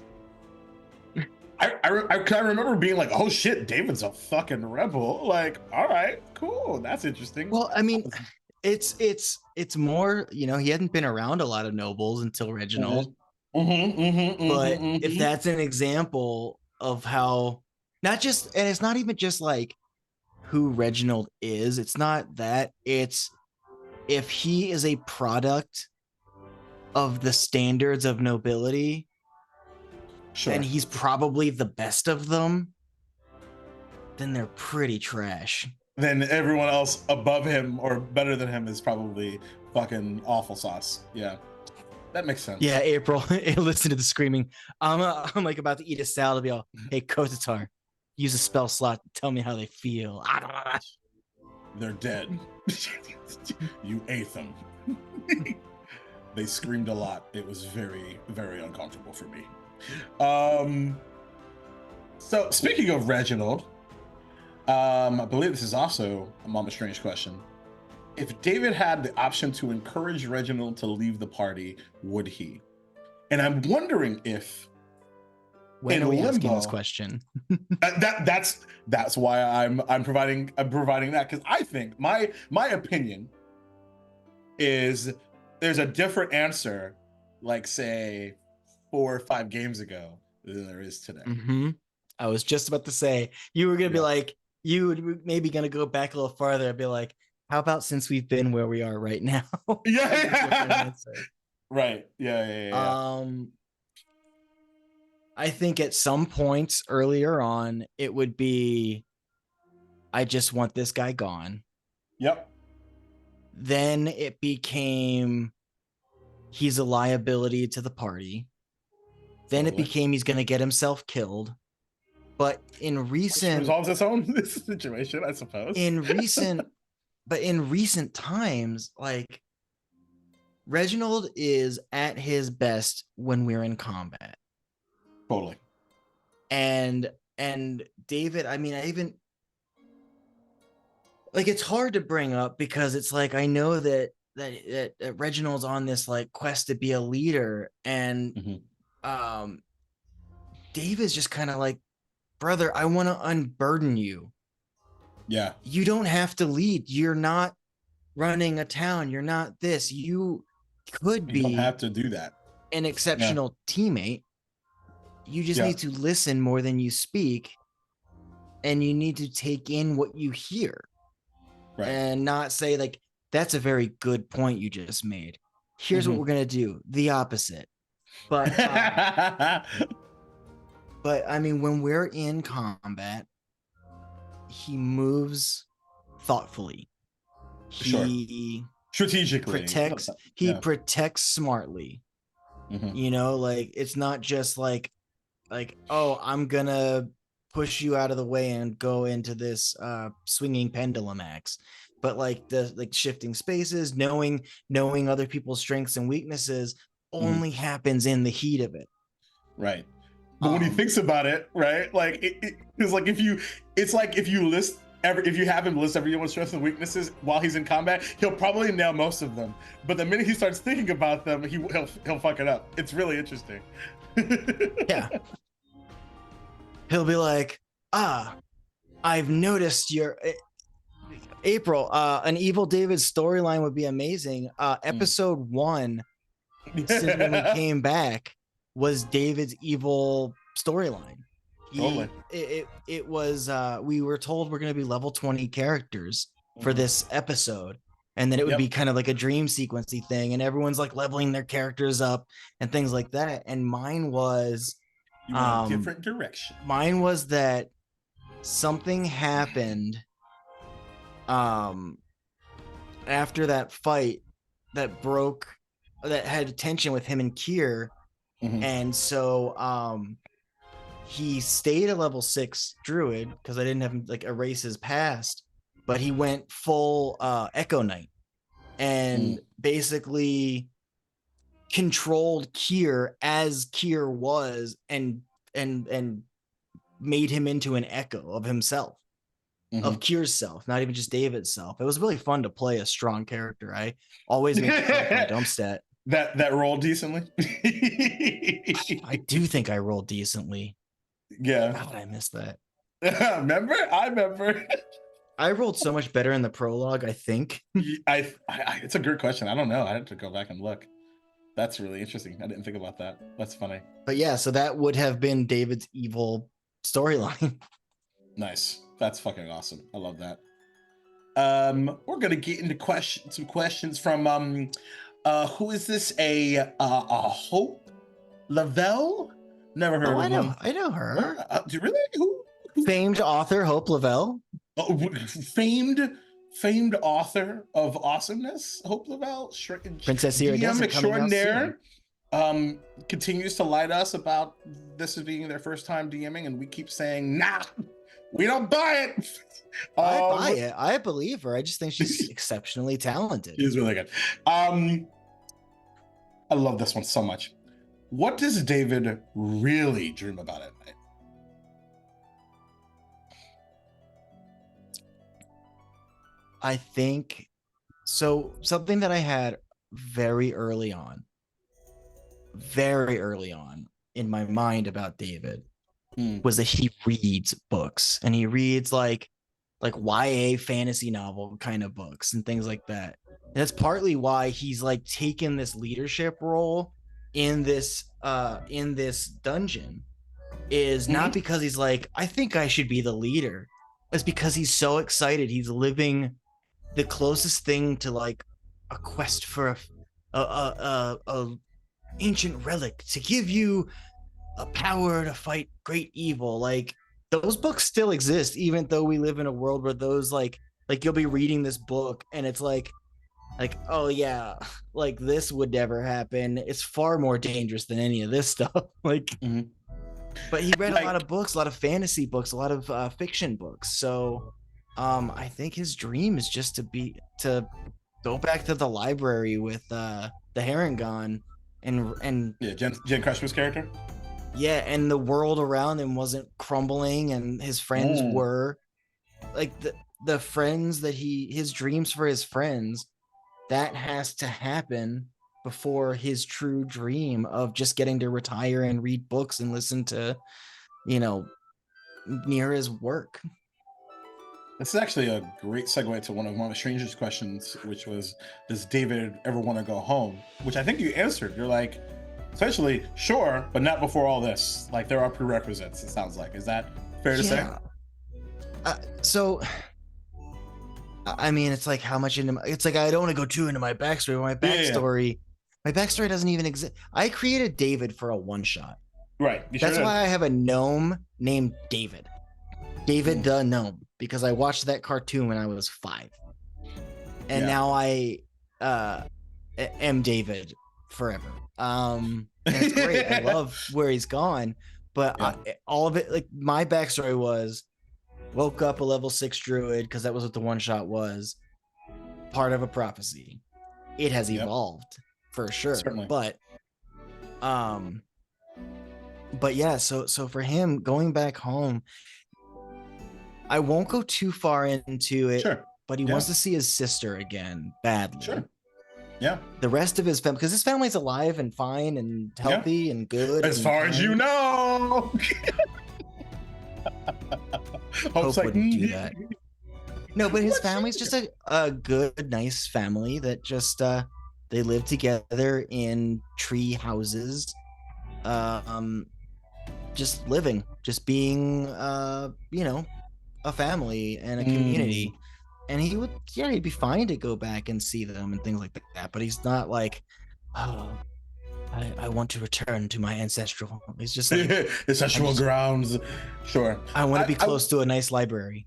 I remember being like, oh shit, David's a fucking rebel. Like, all right, cool, that's interesting. Well, I mean, it's more, he hadn't been around a lot of nobles until Reginald. But if that's an example of how and it's not even just like who Reginald is, it's not that, it's if he is a product of the standards of nobility, and he's probably the best of them, then they're pretty trash. Then everyone else above him or better than him is probably fucking awful sauce. Yeah, that makes sense. Yeah, April, listen to the screaming. I'm like about to eat a salad. Be all, hey, Kotatar, use a spell slot to tell me how they feel. They're dead. You ate them. They screamed a lot. It was very, very uncomfortable for me. So speaking of Reginald, I believe this is also a Mama Strange question. If David had the option to encourage Reginald to leave the party, would he? And I'm wondering if when are we asking this question? that's why I'm providing that, because I think my opinion is there's a different answer, like say 4 or 5 games ago, than there is today. I was just about to say, you were gonna be like, you would maybe gonna go back a little farther and be like, how about since we've been where we are right now? Right. Yeah. I think at some points earlier on, it would be, I just want this guy gone. Yep. Then it became he's a liability to the party. Then it became he's going to get himself killed. But in recent, which resolves its own situation, I suppose. in recent times, like Reginald is at his best when we're in combat. Totally. And David, I mean, I even like it's hard to bring up because it's like I know that Reginald's on this like quest to be a leader, and David's just kind of like, brother, I want to unburden you. Yeah. You don't have to lead. You're not running a town. You're not this. You could be. You don't have to do that. An exceptional teammate. You just need to listen more than you speak, and you need to take in what you hear, and not say like, that's a very good point you just made. Here's what we're gonna do. The opposite. But but I mean, when we're in combat, he moves thoughtfully. He strategically protects. He protects smartly. You know, like it's not just like, oh, I'm gonna push you out of the way and go into this swinging pendulum axe. But like the shifting spaces, knowing other people's strengths and weaknesses only happens in the heat of it. Right. But when he thinks about it, right, like it's like if you have him list everyone's strengths and weaknesses while he's in combat, he'll probably nail most of them. But the minute he starts thinking about them, he'll fuck it up. It's really interesting. Yeah. He'll be like, I've noticed your April. An Evil David storyline would be amazing. Episode 1, since when we came back, was David's evil storyline. It was we were told we're going to be level 20 characters for this episode, and then it would be kind of like a dream sequencey thing, and everyone's like leveling their characters up and things like that. And mine was a different direction. Mine was that something happened after that fight that had tension with him and Kier. And so he stayed at level 6 druid because I didn't have him like erase his past, but he went full Echo Knight and basically controlled Kier as Kier was and made him into an echo of himself, of Kier's self, not even just David's self. It was really fun to play a strong character. I always made my dump stat. That rolled decently. I do think I rolled decently. Yeah. God, I missed that. Remember? I remember. I rolled so much better in the prologue, I think. It's a good question. I don't know. I have to go back and look. That's really interesting. I didn't think about that. That's funny. But yeah, so that would have been David's evil storyline. Nice. That's fucking awesome. I love that. We're gonna get into some questions from who is this? A Hope Lavelle? Never heard of him. I know her. Do you really? Who? Famed author Hope Lavelle. Oh, famed author of awesomeness, Hope Lavelle. Princess DM extraordinaire. Continues to lie to us about this as being their first time DMing, and we keep saying, nah, we don't buy it. I buy it. I believe her. I just think she's exceptionally talented. She's really good. I love this one so much. What does David really dream about at night? I think so. Something that I had very early on in my mind about David was that he reads books, and he reads like YA fantasy novel kind of books and things like that. And that's partly why he's like taken this leadership role in this dungeon, is not because he's like, I think I should be the leader. It's because he's so excited. He's living the closest thing to like a quest for a ancient relic to give you a power to fight great evil. Like those books still exist, even though we live in a world where those like like you'll be reading this book and it's like, oh yeah, like this would never happen. It's far more dangerous than any of this stuff. Like, Mhm. but he read a lot Like, of books, a lot of fantasy books, a lot of fiction books. So I think his dream is just to go back to the library with the Harangon and yeah, Jen Crashman's character. yeah, and the world around him wasn't crumbling and his friends Mm. were like the friends that his dreams for his friends, that has to happen before his true dream of just getting to retire and read books and listen to, you know, Mira's work. This is actually a great segue to one of my strangest questions, which was, does David ever want to go home? Which I think you answered. You're like, essentially, sure, but not before all this. Like, there are prerequisites, it sounds like. Is that fair to say? So I mean, it's like how much into it's like I don't want to go too into my backstory. My backstory, my backstory doesn't even exist. I created David for a one shot. Right. That's why I have a gnome named David. David the gnome, because I watched that cartoon when I was 5. And now I am David forever. And it's great. I love where he's gone. But all of it, like my backstory was woke up a level 6 druid, because that was what the one shot was, part of a prophecy. It has evolved for sure. Certainly. But yeah, so for him going back home, I won't go too far into it. Sure. But he wants to see his sister again badly. Sure. Yeah. The rest of his family, because his family's alive and fine and healthy and good. As far as you know. Hope wouldn't do that. No, but his family's just a good, nice family that just they live together in tree houses, just living, just being you know, a family and a community. And he'd be fine to go back and see them and things like that. But he's not like, oh, I want to return to my ancestral. He's just like ancestral grounds. Sure. I want to be close to a nice library.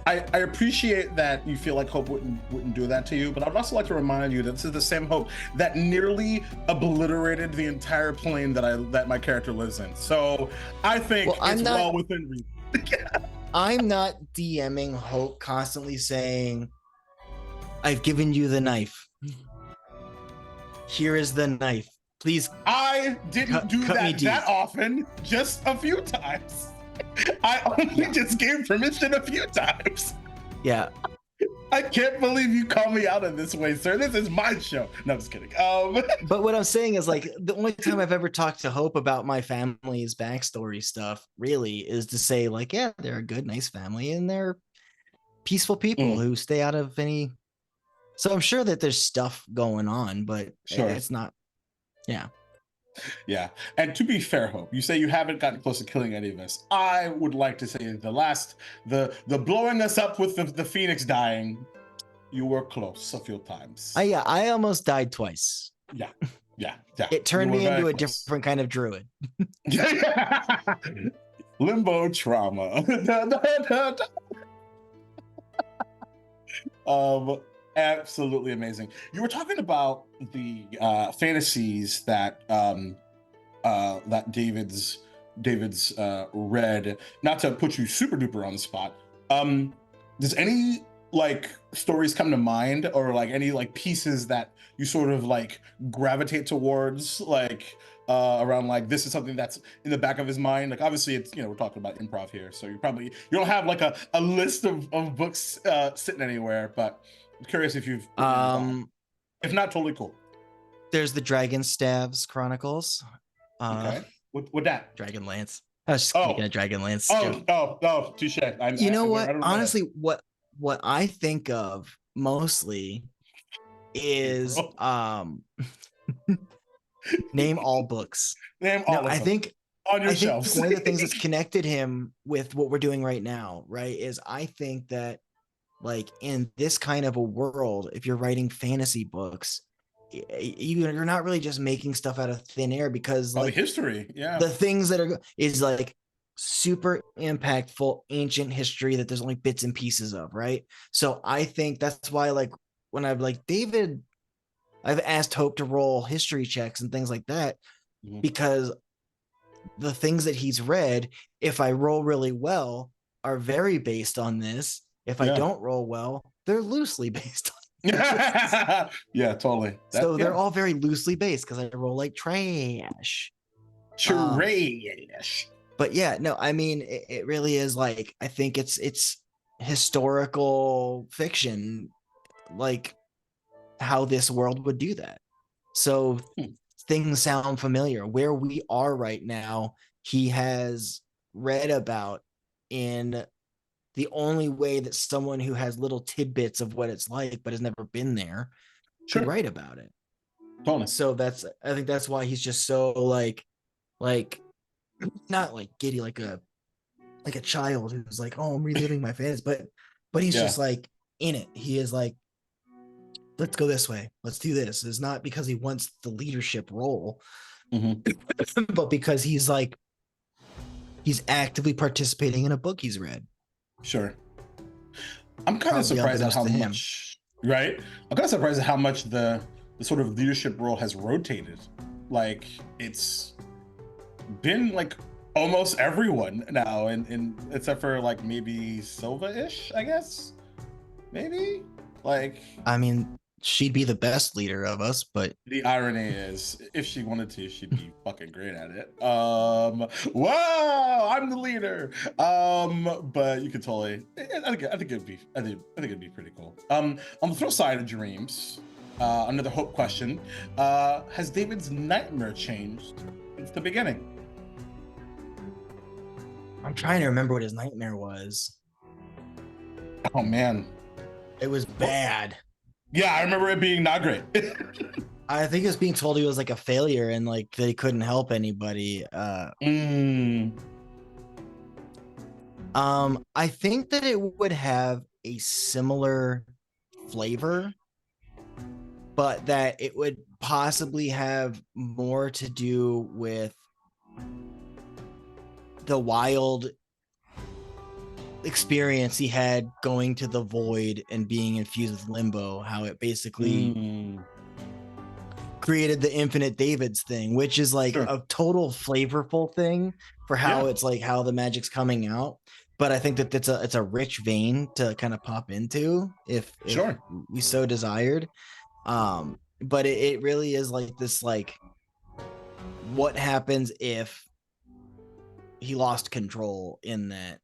I appreciate that you feel like Hope wouldn't do that to you, but I'd also like to remind you that this is the same Hope that nearly obliterated the entire plane that my character lives in. So I think it's well within reason. I'm not DMing Hope constantly saying, I've given you the knife. Here is the knife. Please. I didn't do that often, just a few times. I only just gave permission a few times. Yeah. I can't believe you call me out in this way, sir. This is my show. No, I'm just kidding. But what I'm saying is, like, the only time I've ever talked to Hope about my family's backstory stuff really is to say, like, yeah, they're a good, nice family and they're peaceful people who stay out of any. So I'm sure that there's stuff going on, but it's not. Yeah. Yeah. And to be fair, Hope, you say you haven't gotten close to killing any of us. I would like to say the blowing us up with the Phoenix dying, you were close a few times. I almost died twice. Yeah. It turned me into a different kind of druid. Limbo trauma. Absolutely amazing. You were talking about the fantasies that that David's read. Not to put you super duper on the spot. Does any like stories come to mind, or like any like pieces that you sort of like gravitate towards, like around like this is something that's in the back of his mind? Like obviously it's, you know, we're talking about improv here, so you don't have like a list of books sitting anywhere, but I'm curious if you've if not, totally cool. There's the Dragon Staves Chronicles. Okay. What that? Dragonlance. I was just thinking of Dragonlance. Oh, touche. You know what? Honestly, what I think of mostly is name all books. Name all of them. I think on your shelves. One of the things that's connected him with what we're doing right now, right, is I think that like in this kind of a world, if you're writing fantasy books, you're not really just making stuff out of thin air, because like the history, the things that is like super impactful ancient history that there's only bits and pieces of, right? So I think that's why, like, when I've like David, I've asked Hope to roll history checks and things like that, because the things that he's read, if I roll really well, are very based on this. If I don't roll well, they're loosely based on yeah, totally. so they're all very loosely based because I roll like trash. Trash. But yeah, no, I mean, it really is like, I think it's historical fiction, like how this world would do that. So things sound familiar. Where we are right now, he has read about in the only way that someone who has little tidbits of what it's like but has never been there could write about it. Totally. So I think that's why he's just so like not like giddy like a child who's like, oh, I'm reliving my fantasies, but he's just like in it. He is like, let's go this way, let's do this. It's not because he wants the leadership role, but because he's like, he's actively participating in a book he's read. Sure. I'm kind of surprised at how much, right? I'm kind of surprised at how much the sort of leadership role has rotated. Like, it's been like almost everyone now, and except for like maybe Silva-ish, I guess. Maybe? Like, I mean, she'd be the best leader of us, but the irony is, if she wanted to, she'd be fucking great at it. Whoa, I'm the leader. But you could totally, I think it'd be pretty cool. On the flip side of dreams, another Hope question, has David's nightmare changed since the beginning? I'm trying to remember what his nightmare was. Oh man, it was bad. Yeah, I remember it being not great. I think it was being told he was like a failure and like they couldn't help anybody. I think that it would have a similar flavor, but that it would possibly have more to do with the wild experience he had going to the void and being infused with limbo, how it basically created the infinite Davids thing, which is like a total flavorful thing for how it's like how the magic's coming out. But I think that it's a rich vein to kind of pop into if we so desired. But it really is like this, like, what happens if he lost control in that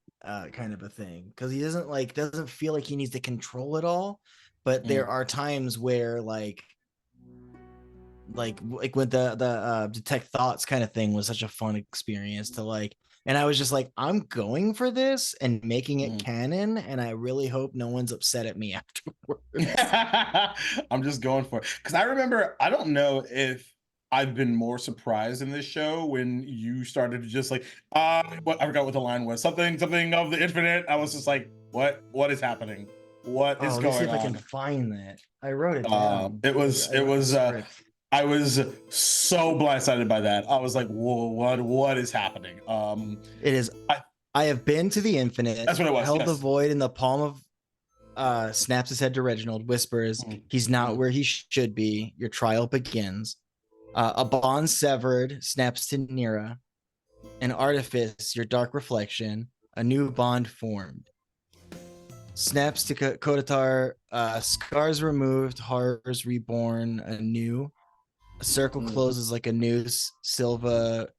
kind of a thing, because he doesn't feel like he needs to control it all, but there are times where like with the detect thoughts kind of thing was such a fun experience to like, and I was just like, I'm going for this and making it canon, and I really hope no one's upset at me afterwards. I'm just going for it, because I remember, I don't know if I've been more surprised in this show when you started to just like, what, I forgot what the line was. Something of the infinite. I was just like, what is happening? What is going on? Let me see if I can find that. I wrote it down. I was so blindsided by that. I was like, whoa, what is happening? It is, I have been to the infinite. That's what it was. Held the void in the palm of, snaps his head to Reginald, whispers, he's not where he should be. Your trial begins. A bond severed, snaps to Nira. An artifice, your dark reflection. A new bond formed. Snaps to Kotatar. Scars removed, horrors reborn anew. A circle closes like a noose. Silva,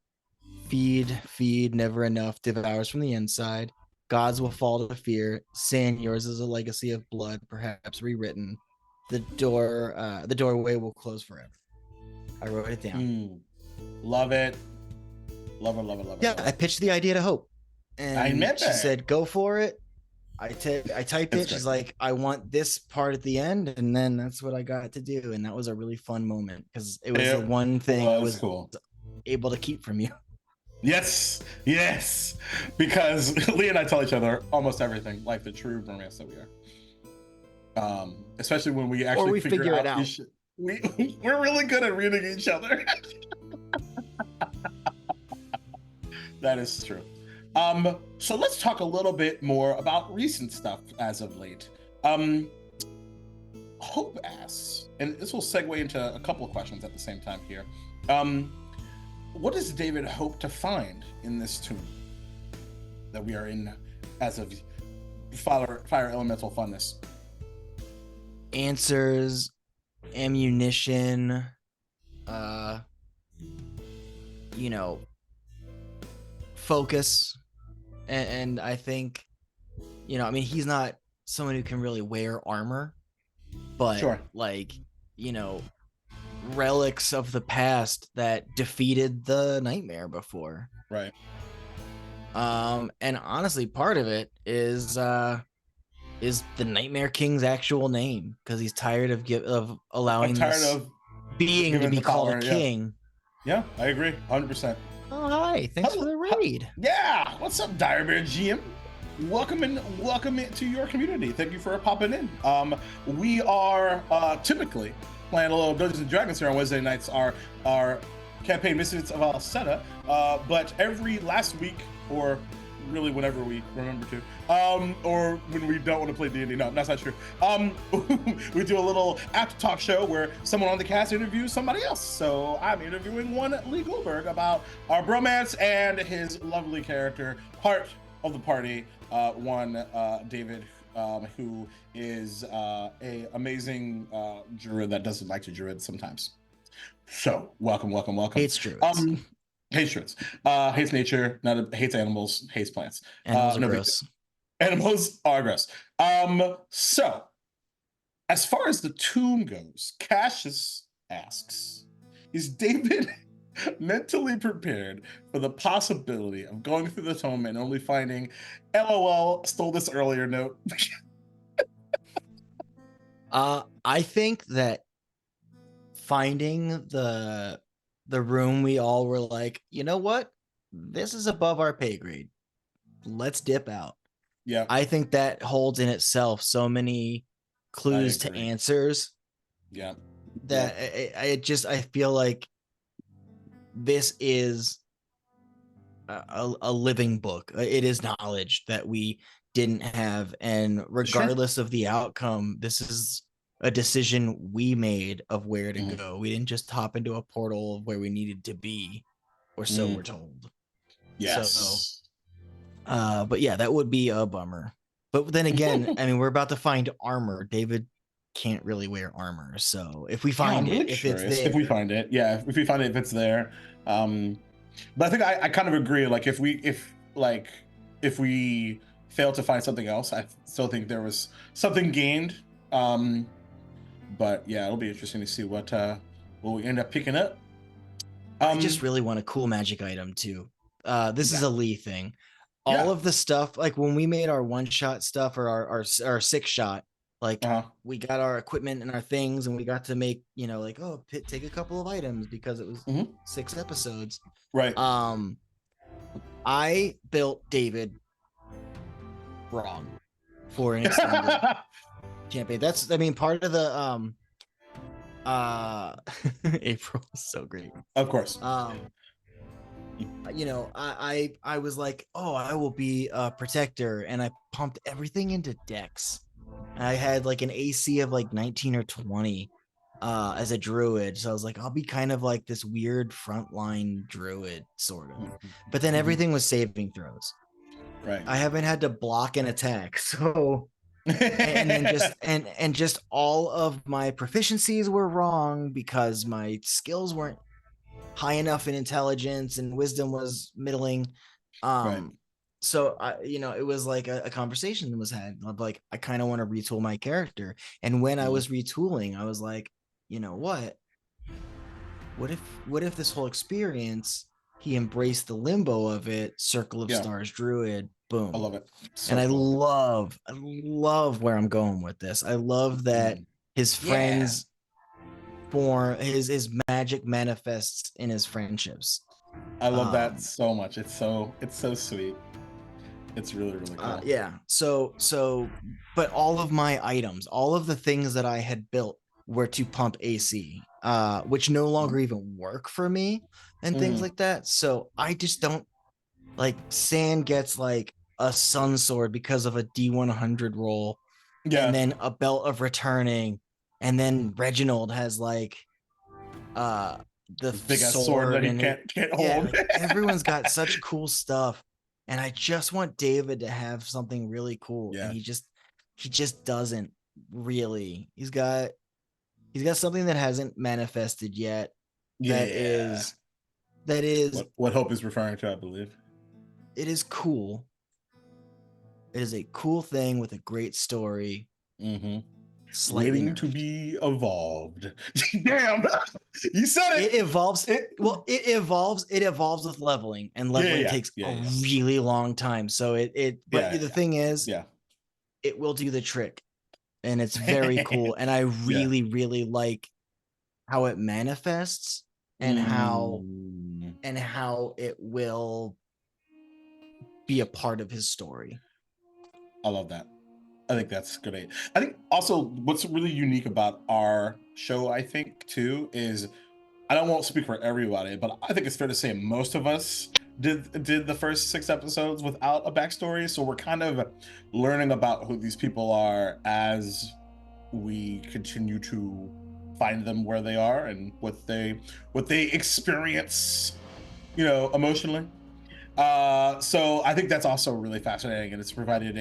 feed, never enough. Devours from the inside. Gods will fall to fear. Sin, yours is a legacy of blood, perhaps rewritten. The doorway will close forever. I wrote it down. Love it. Love it. Yeah, I pitched the idea to Hope, and she said, "Go for it." I typed it. She's like, "I want this part at the end," and then that's what I got to do, and that was a really fun moment because it was the one thing I was able to keep from you. Yes, because Lee and I tell each other almost everything, like the true romance that we are. Especially when we actually figure it out. We're really good at reading each other. That is true. So let's talk a little bit more about recent stuff as of late. Hope asks, and this will segue into a couple of questions at the same time here. What does David hope to find in this tomb that we are in as of Fire Elemental Funness? Answers, ammunition, focus. And I think, I mean, he's not someone who can really wear armor, but Sure. Relics of the past that defeated the nightmare before. Right. And honestly, part of it is the Nightmare King's actual name, because he's tired of allowing being to be called a king. Yeah, I agree, 100%. Oh, hi! Thanks for the raid. Yeah, what's up, Direbear GM? Welcome to your community. Thank you for popping in. We are typically playing a little Dungeons and Dragons here on Wednesday nights. Our campaign Misfits of Alseta, but every last week, or really whenever we remember to, or when we don't want to play D&D. No, that's not true. We do a little after talk show where someone on the cast interviews somebody else. So I'm interviewing one Lee Goldberg about our bromance and his lovely character, part of the party, one David, who is a amazing druid that doesn't like to druid sometimes. So welcome. Hates druids. Hates druids. Hates nature. Hates animals. Hates plants. Animals are gross. Animals are gross. So, as far as the tomb goes, Cassius asks, is David mentally prepared for the possibility of going through the tomb and only finding LOL stole this earlier note? I think that finding the room we all were like, you know what? This is above our pay grade. Let's dip out. Yeah. I think that holds in itself so many clues to answers. Yeah. That I feel like this is a living book. It is knowledge that we didn't have, and regardless of the outcome, this is a decision we made of where to go. We didn't just hop into a portal of where we needed to be, or so we're told. Yes. So, but yeah, that would be a bummer. But then again, I mean, we're about to find armor. David can't really wear armor, so if we find if we find it, if it's there. But I think I kind of agree. Like if we fail to find something else, I still think there was something gained. But yeah, it'll be interesting to see what we end up picking up. I just really want a cool magic item too. This is a Lee thing. All of the stuff, like when we made our one-shot stuff or our 6-shot, like we got our equipment and our things, and we got to make, take a couple of items because it was 6 episodes. Right. I built David wrong for an extended campaign. That's, I mean, part of the April is so great. Of course. I was like, oh, I will be a protector, and I pumped everything into Dex. I had like an AC of like 19 or 20 as a druid, so I was like, I'll be kind of like this weird frontline druid sort of. But then everything was saving throws. Right. I haven't had to block an attack, so and then just all of my proficiencies were wrong because my skills weren't high enough in intelligence, and wisdom was middling. So it was like a conversation that was had of like, I kind of want to retool my character. And when I was retooling, I was like, you know what if this whole experience, he embraced the limbo of it, Circle of Stars druid, boom. I love it. And I love where I'm going with this. I love that his friends form, his magic manifests in his friendships. I love that so much. It's so sweet. It's really, really cool. So but all of my items, all of the things that I had built were to pump AC, which no longer even work for me and things like that. So I just don't like Sand gets like a sun sword because of a D100 roll, and then a belt of returning, and then Reginald has like the big ass sword that he can't hold. Like, everyone's got such cool stuff, and I just want David to have something really cool, and he just doesn't really. He's got something that hasn't manifested yet. That is what Hope is referring to, I believe. It is cool. It is a cool thing with a great story. Waiting to be evolved. Damn, you said it. It evolves. It evolves with leveling, and leveling takes a really long time. So the thing is, it will do the trick, and it's very cool. And I really, really like how it manifests and how it will be a part of his story. I love that. I think that's good. I think also what's really unique about our show, I think too, is I won't speak for everybody, but I think it's fair to say most of us did the first 6 episodes without a backstory. So we're kind of learning about who these people are as we continue to find them where they are and what they experience, emotionally. So I think that's also really fascinating, and it's provided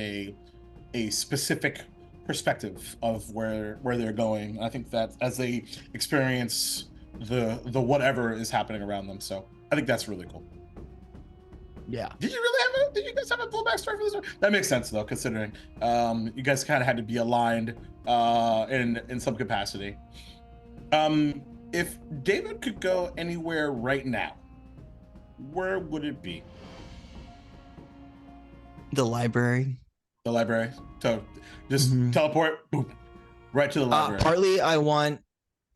a specific perspective of where they're going. And I think that as they experience the whatever is happening around them, so I think that's really cool. Yeah. Did you guys have a full backstory for this one? That makes sense though, considering you guys kind of had to be aligned in some capacity. If David could go anywhere right now, where would it be? The library. The library. So just teleport, boom, right to the library. Partly, I want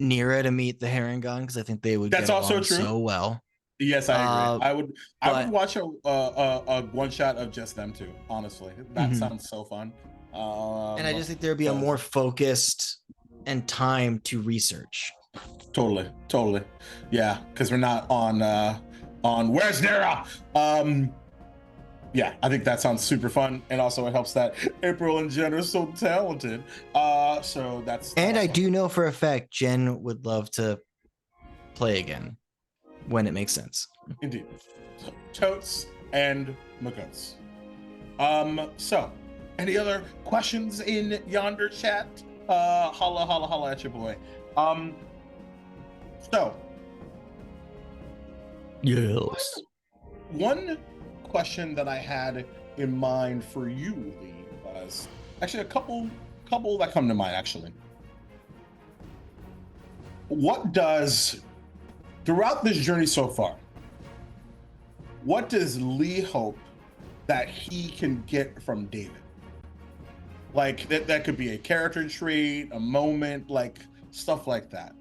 Nira to meet the Herringon because I think they would get along so well. Yes, I agree. I would watch a one shot of just them two. Honestly, that sounds so fun. And I just think there'd be a more focused and time to research. Totally. Yeah, because we're not on Where's Nira? Yeah, I think that sounds super fun, and also it helps that April and Jen are so talented. So that's. And awesome. I do know for a fact Jen would love to play again when it makes sense. Indeed. Totes and McGoats. So any other questions in yonder chat? Holla at your boy. So. Yes. One question that I had in mind for you, Lee, was actually a couple that come to mind, actually. What does, throughout this journey so far, what does Lee hope that he can get from David? Like, that could be a character trait, a moment, like, stuff like that.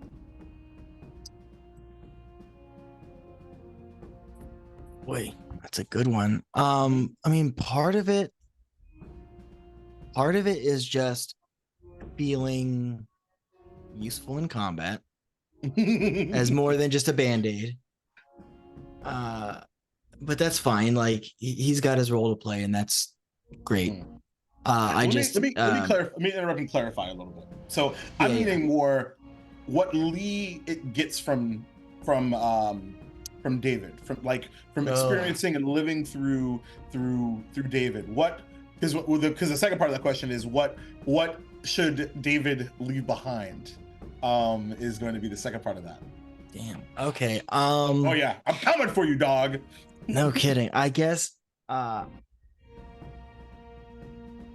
Wait, that's a good one. I mean, part of it is just feeling useful in combat as more than just a band-aid. But that's fine. Like, he's got his role to play, and that's great. Let me interrupt and clarify a little bit. So I'm meaning more what Lee it gets from David, from experiencing and living through David. What, because the second part of the question is what should David leave behind, is going to be the second part of that. Damn. Okay. Oh yeah, I'm coming for you, dog. No kidding. I guess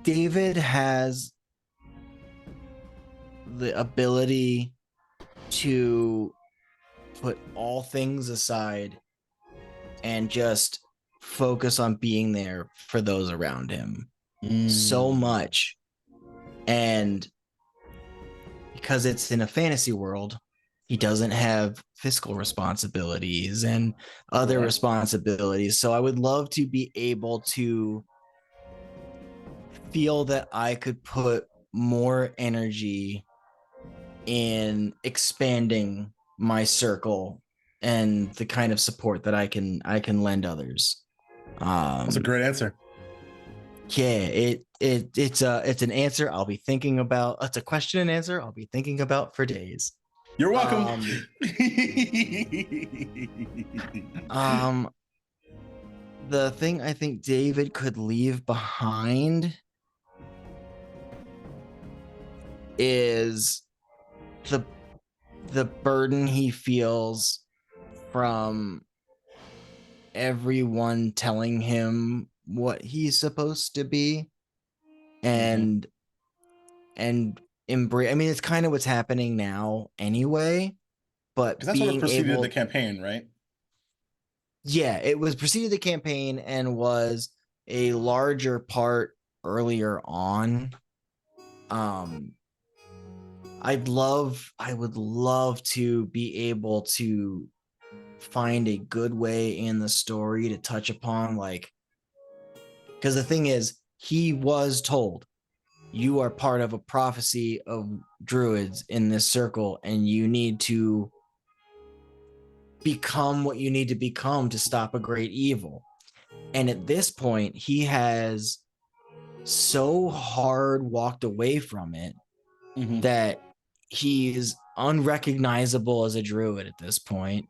David has the ability to put all things aside and just focus on being there for those around him so much. And because it's in a fantasy world, he doesn't have fiscal responsibilities and other responsibilities. So I would love to be able to feel that I could put more energy in expanding my circle and the kind of support that I can lend others. That's a great answer. Yeah, it's an answer I'll be thinking about. It's a question and answer I'll be thinking about for days. You're welcome. The thing I think David could leave behind is the burden he feels from everyone telling him what he's supposed to be, and embrace. I mean, it's kind of what's happening now anyway, but because that's what preceded the campaign, right? Yeah, it was preceded the campaign and was a larger part earlier on. I would love to be able to find a good way in the story to touch upon, like, because the thing is, he was told, you are part of a prophecy of druids in this circle, and you need to become what you need to become to stop a great evil. And at this point, he has so hard walked away from it that he's unrecognizable as a druid at this point.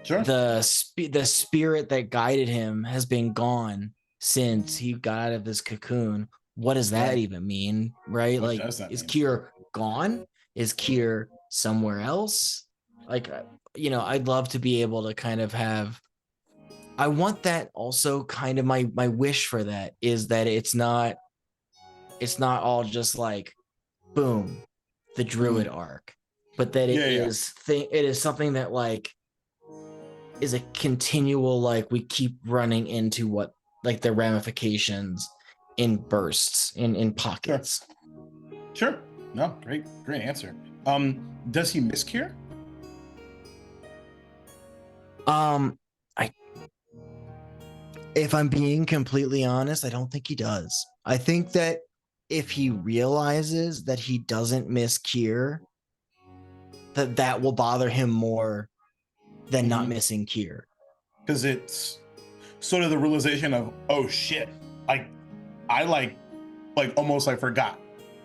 Sure. The spirit that guided him has been gone since he got out of this cocoon. What does that even mean, right? What like, does that is mean? Kier gone? Is Kier somewhere else? Like, I'd love to be able to kind of have. I want that also. Kind of my wish for that is that it's not all just like, boom, the druid arc, but that it is something that like is a continual, like, we keep running into what, like, the ramifications in bursts, in pockets. Sure. No, great answer. Does he miss Kier? If I'm being completely honest, I don't think he does. I think that if he realizes that he doesn't miss Kier, that will bother him more than not missing Kier. Because it's sort of the realization of, oh shit, I almost like forgot,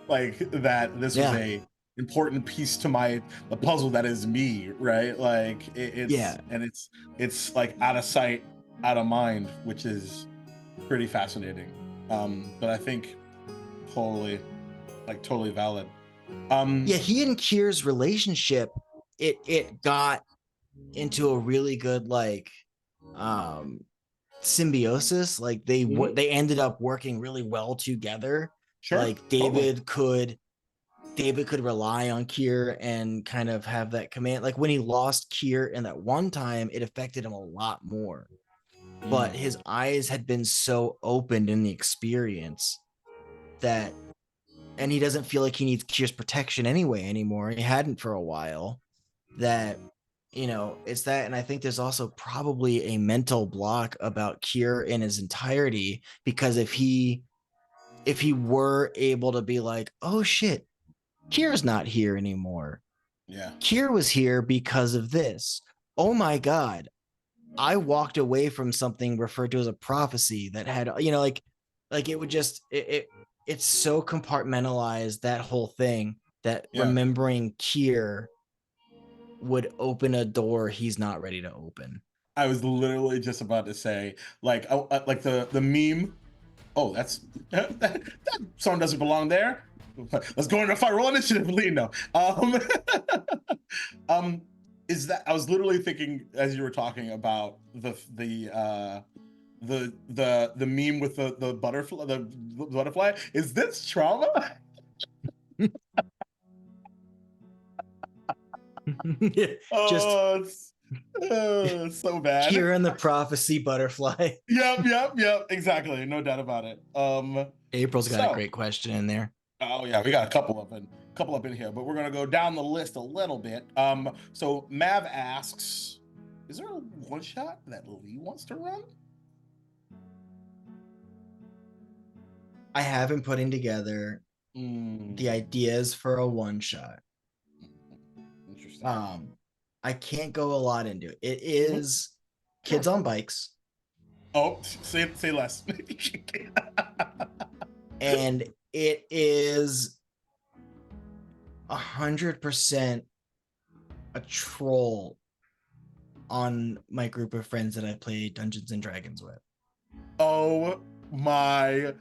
like, that this was a important piece to the puzzle that is me, right? Like it's like out of sight, out of mind, which is pretty fascinating. But I think totally valid. He and Kier's relationship, it got into a really good, like, symbiosis. Like, they ended up working really well together. Sure, like David could rely on Kier and kind of have that command. Like, when he lost Kier in that one time, it affected him a lot more. But his eyes had been so opened in the experience that, and he doesn't feel like he needs Kier's protection anymore. He hadn't for a while. That, it's that. And I think there's also probably a mental block about Kier in his entirety, because if he were able to be like, oh shit, Kier's not here anymore. Yeah. Kier was here because of this. Oh my God. I walked away from something referred to as a prophecy that had, like it would just, it's so compartmentalized, that whole thing, that remembering Kier would open a door he's not ready to open. I was literally just about to say, like, like the meme. Oh, that song doesn't belong there. Let's go into a fight. Roll initiative, Lino. Is that, I was literally thinking as you were talking about the meme with the butterfly. Is this trauma? Just so bad. Kier and the prophecy butterfly. Yep. Exactly. No doubt about it. April's got a great question in there. Oh yeah, we got a couple up in here, but we're gonna go down the list a little bit. So Mav asks, is there a one shot that Lee wants to run? I have been putting together the ideas for a one shot. Interesting. I can't go a lot into it. It is kids on bikes. Oh, say less. And it is 100% a troll on my group of friends that I play Dungeons and Dragons with. Oh my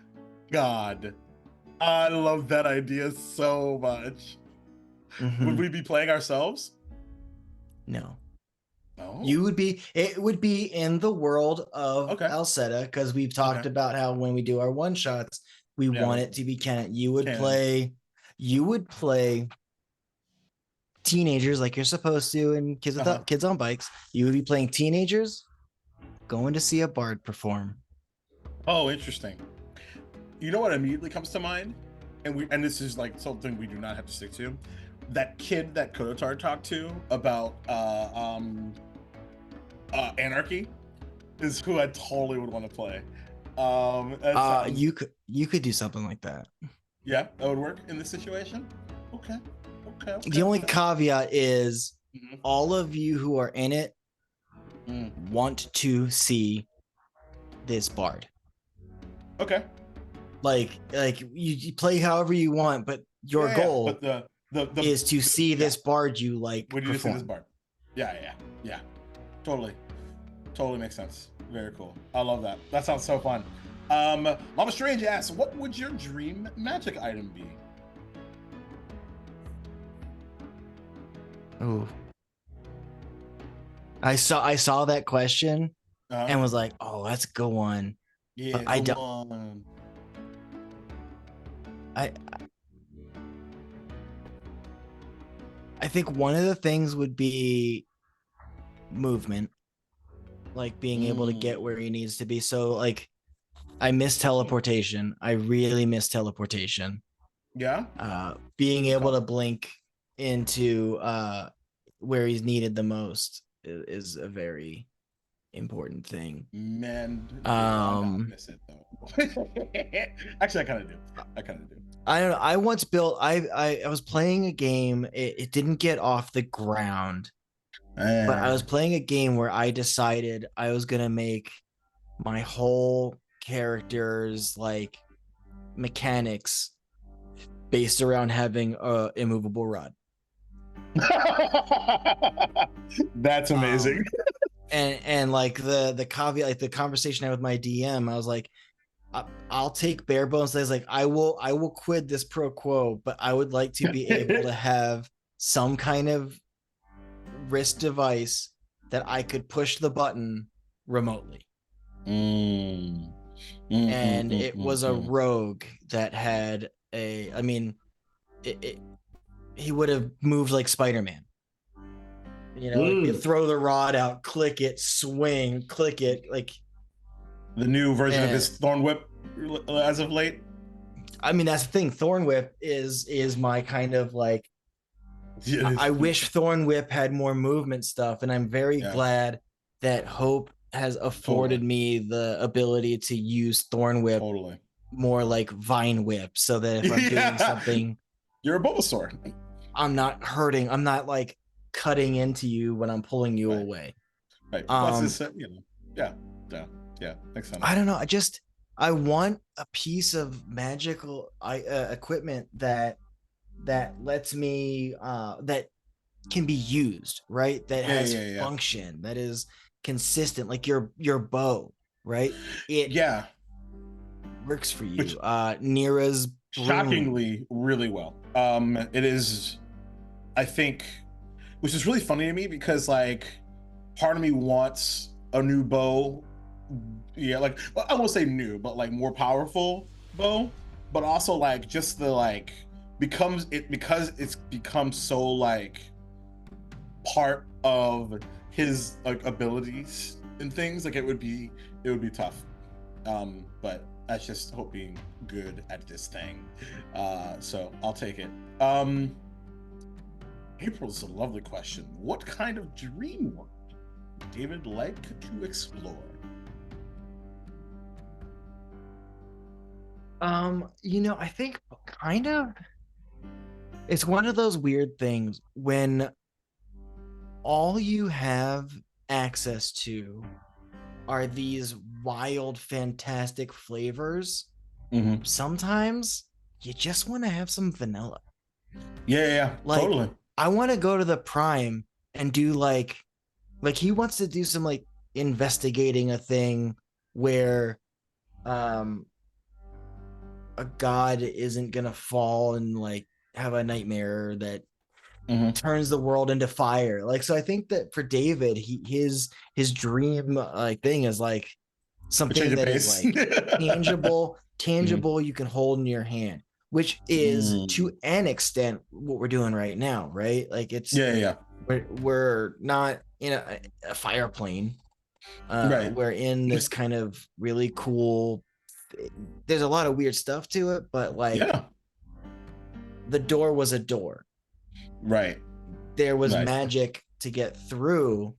god. I love that idea so much. Mm-hmm. Would we be playing ourselves? No. No. It would be in the world of Okay. Alseta, because we've talked about how when we do our one shots, we want it to be canon. You would play teenagers like you're supposed to, and kids on bikes. You would be playing teenagers going to see a bard perform. Oh, interesting. You know what immediately comes to mind? And this is like something we do not have to stick to. That kid that Kotar talked to about Anarchy is who I totally would want to play. You could do something like that. Yeah, that would work in this situation. Okay. The only caveat is all of you who are in it want to see this bard. Okay. Like you play however you want, but your goal is to see this bard you like. Would you see this bard? Yeah. Totally makes sense. Very cool. I love that. That sounds so fun. Mama Strange asks, what would your dream magic item be? Oh, I saw that question and was like, oh, let's go on. Yeah, but I don't. I think one of the things would be movement, like being able to get where he needs to be. So like, I miss teleportation. I really miss teleportation. Yeah. Being able to blink into where he's needed the most is a very important thing. Man, I miss it though. Actually, I kind of do. I don't know. I once built. I was playing a game. It didn't get off the ground, but I was playing a game where I decided I was gonna make my whole character's like mechanics based around having a immovable rod. That's amazing. And like the caveat, like the conversation I had with my DM, I was like, I'll take bare bones. I was like, I will quit this pro quo, but I would like to be able to have some kind of wrist device that I could push the button remotely. And it was a rogue that had he would have moved like Spider-Man. You know, like, throw the rod out, click it, swing, click it, like the new version of his Thorn Whip as of late. I mean, that's the thing. Thorn Whip is my kind of like. I wish Thorn Whip had more movement stuff, and I'm very glad that Hope has afforded me the ability to use Thorn Whip more like Vine Whip, so that if I'm doing something, you're a Bulbasaur. I'm not hurting. I'm not like cutting into you when I'm pulling you away. Right. Makes sense. I don't know. I want a piece of magical equipment that lets me that can be used, right? That has function, that is consistent, like your bow, right? It works for you. Nira's shockingly really well. It is, I think, which is really funny to me because like part of me wants a new bow. Yeah, like I won't say new, but like more powerful bow, but also like just the like because it's become so like part of his like abilities and things, like it would be tough. But that's just Hope being good at this thing. So I'll take it. April's a lovely question. What kind of dream world would David like to explore? I think kind of it's one of those weird things when all you have access to are these wild, fantastic flavors. Mm-hmm. Sometimes you just want to have some vanilla. Yeah, Like, totally. I want to go to the Prime and do like he wants to do some like investigating a thing where um a god isn't gonna fall and like have a nightmare that Mm-hmm. turns the world into fire. Like, so I think that for David, his dream like thing is like A change something of that is pace. like tangible, Mm-hmm. you can hold in your hand, which is to an extent what we're doing right now, right? Like it's Yeah. we're not in a fire plane. Right. We're in this kind of really cool. There's a lot of weird stuff to it, but like Yeah. the door was a door. Right. There was Right. magic to get through,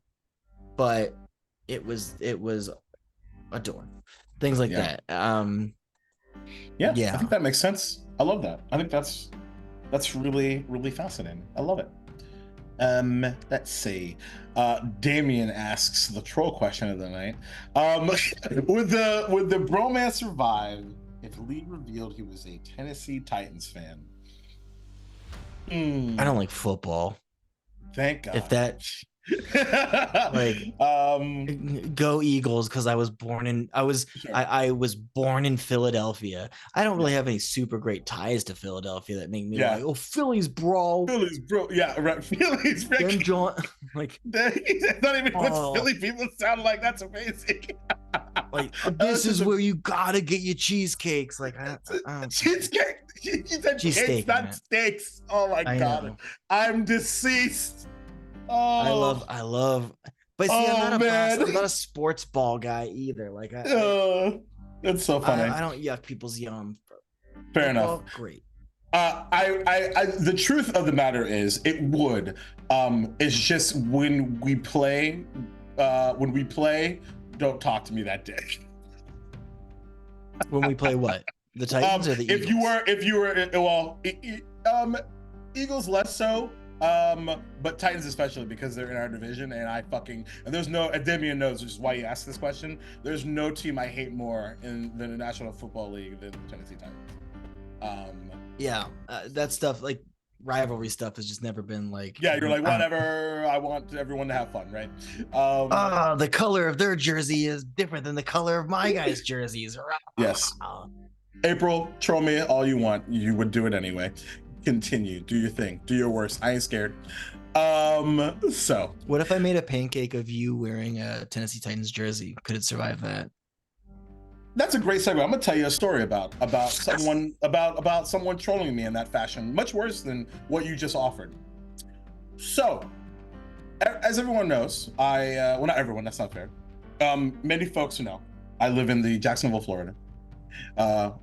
but it was a door. Things like Yeah. that. Yeah. Yeah. I think that makes sense. I love that. I think that's really, really fascinating. I love it. Let's see. Damien asks the troll question of the night. Would the bromance survive if Lee revealed he was a Tennessee Titans fan? I don't like football. Thank God. If that like go Eagles, because I was born in I was born in Philadelphia. I don't really have any super great ties to Philadelphia that make me like, oh, Phillies, bro. Phillies, bro. Yeah, right. Phillies, bro. Then John, like, it's not even what Philly people sound like. That's amazing. Like, this is where you gotta get your cheesecakes. Like, cheesecake. You said cakes, not steaks. Oh my God. I'm deceased. Oh, I love. But see, I'm not a sports ball guy either. Like, that's so funny. I don't yuck people's yum. Fair enough. Great. The truth of the matter is, it would. It's just when we play, don't talk to me that day. When we play what? The Titans or the Eagles? If you were, Eagles less so. But Titans especially, because they're in our division, and there's no, Demian knows, which is why you asked this question. There's no team I hate more in the National Football League than the Tennessee Titans. That stuff, like rivalry stuff, has just never been like. Yeah, you're like, whatever. I want everyone to have fun, right? The color of their jersey is different than the color of my guy's jerseys. Yes. April, troll me all you want. You would do it anyway. Continue, do your thing, do your worst. I ain't scared. So what if I made a pancake of you wearing a Tennessee Titans jersey? Could it survive that? That's a great segue. I'm gonna tell you a story about someone trolling me in that fashion, much worse than what you just offered. So, as everyone knows, well, not everyone, that's not fair. Many folks who know, I live in the Jacksonville, Florida,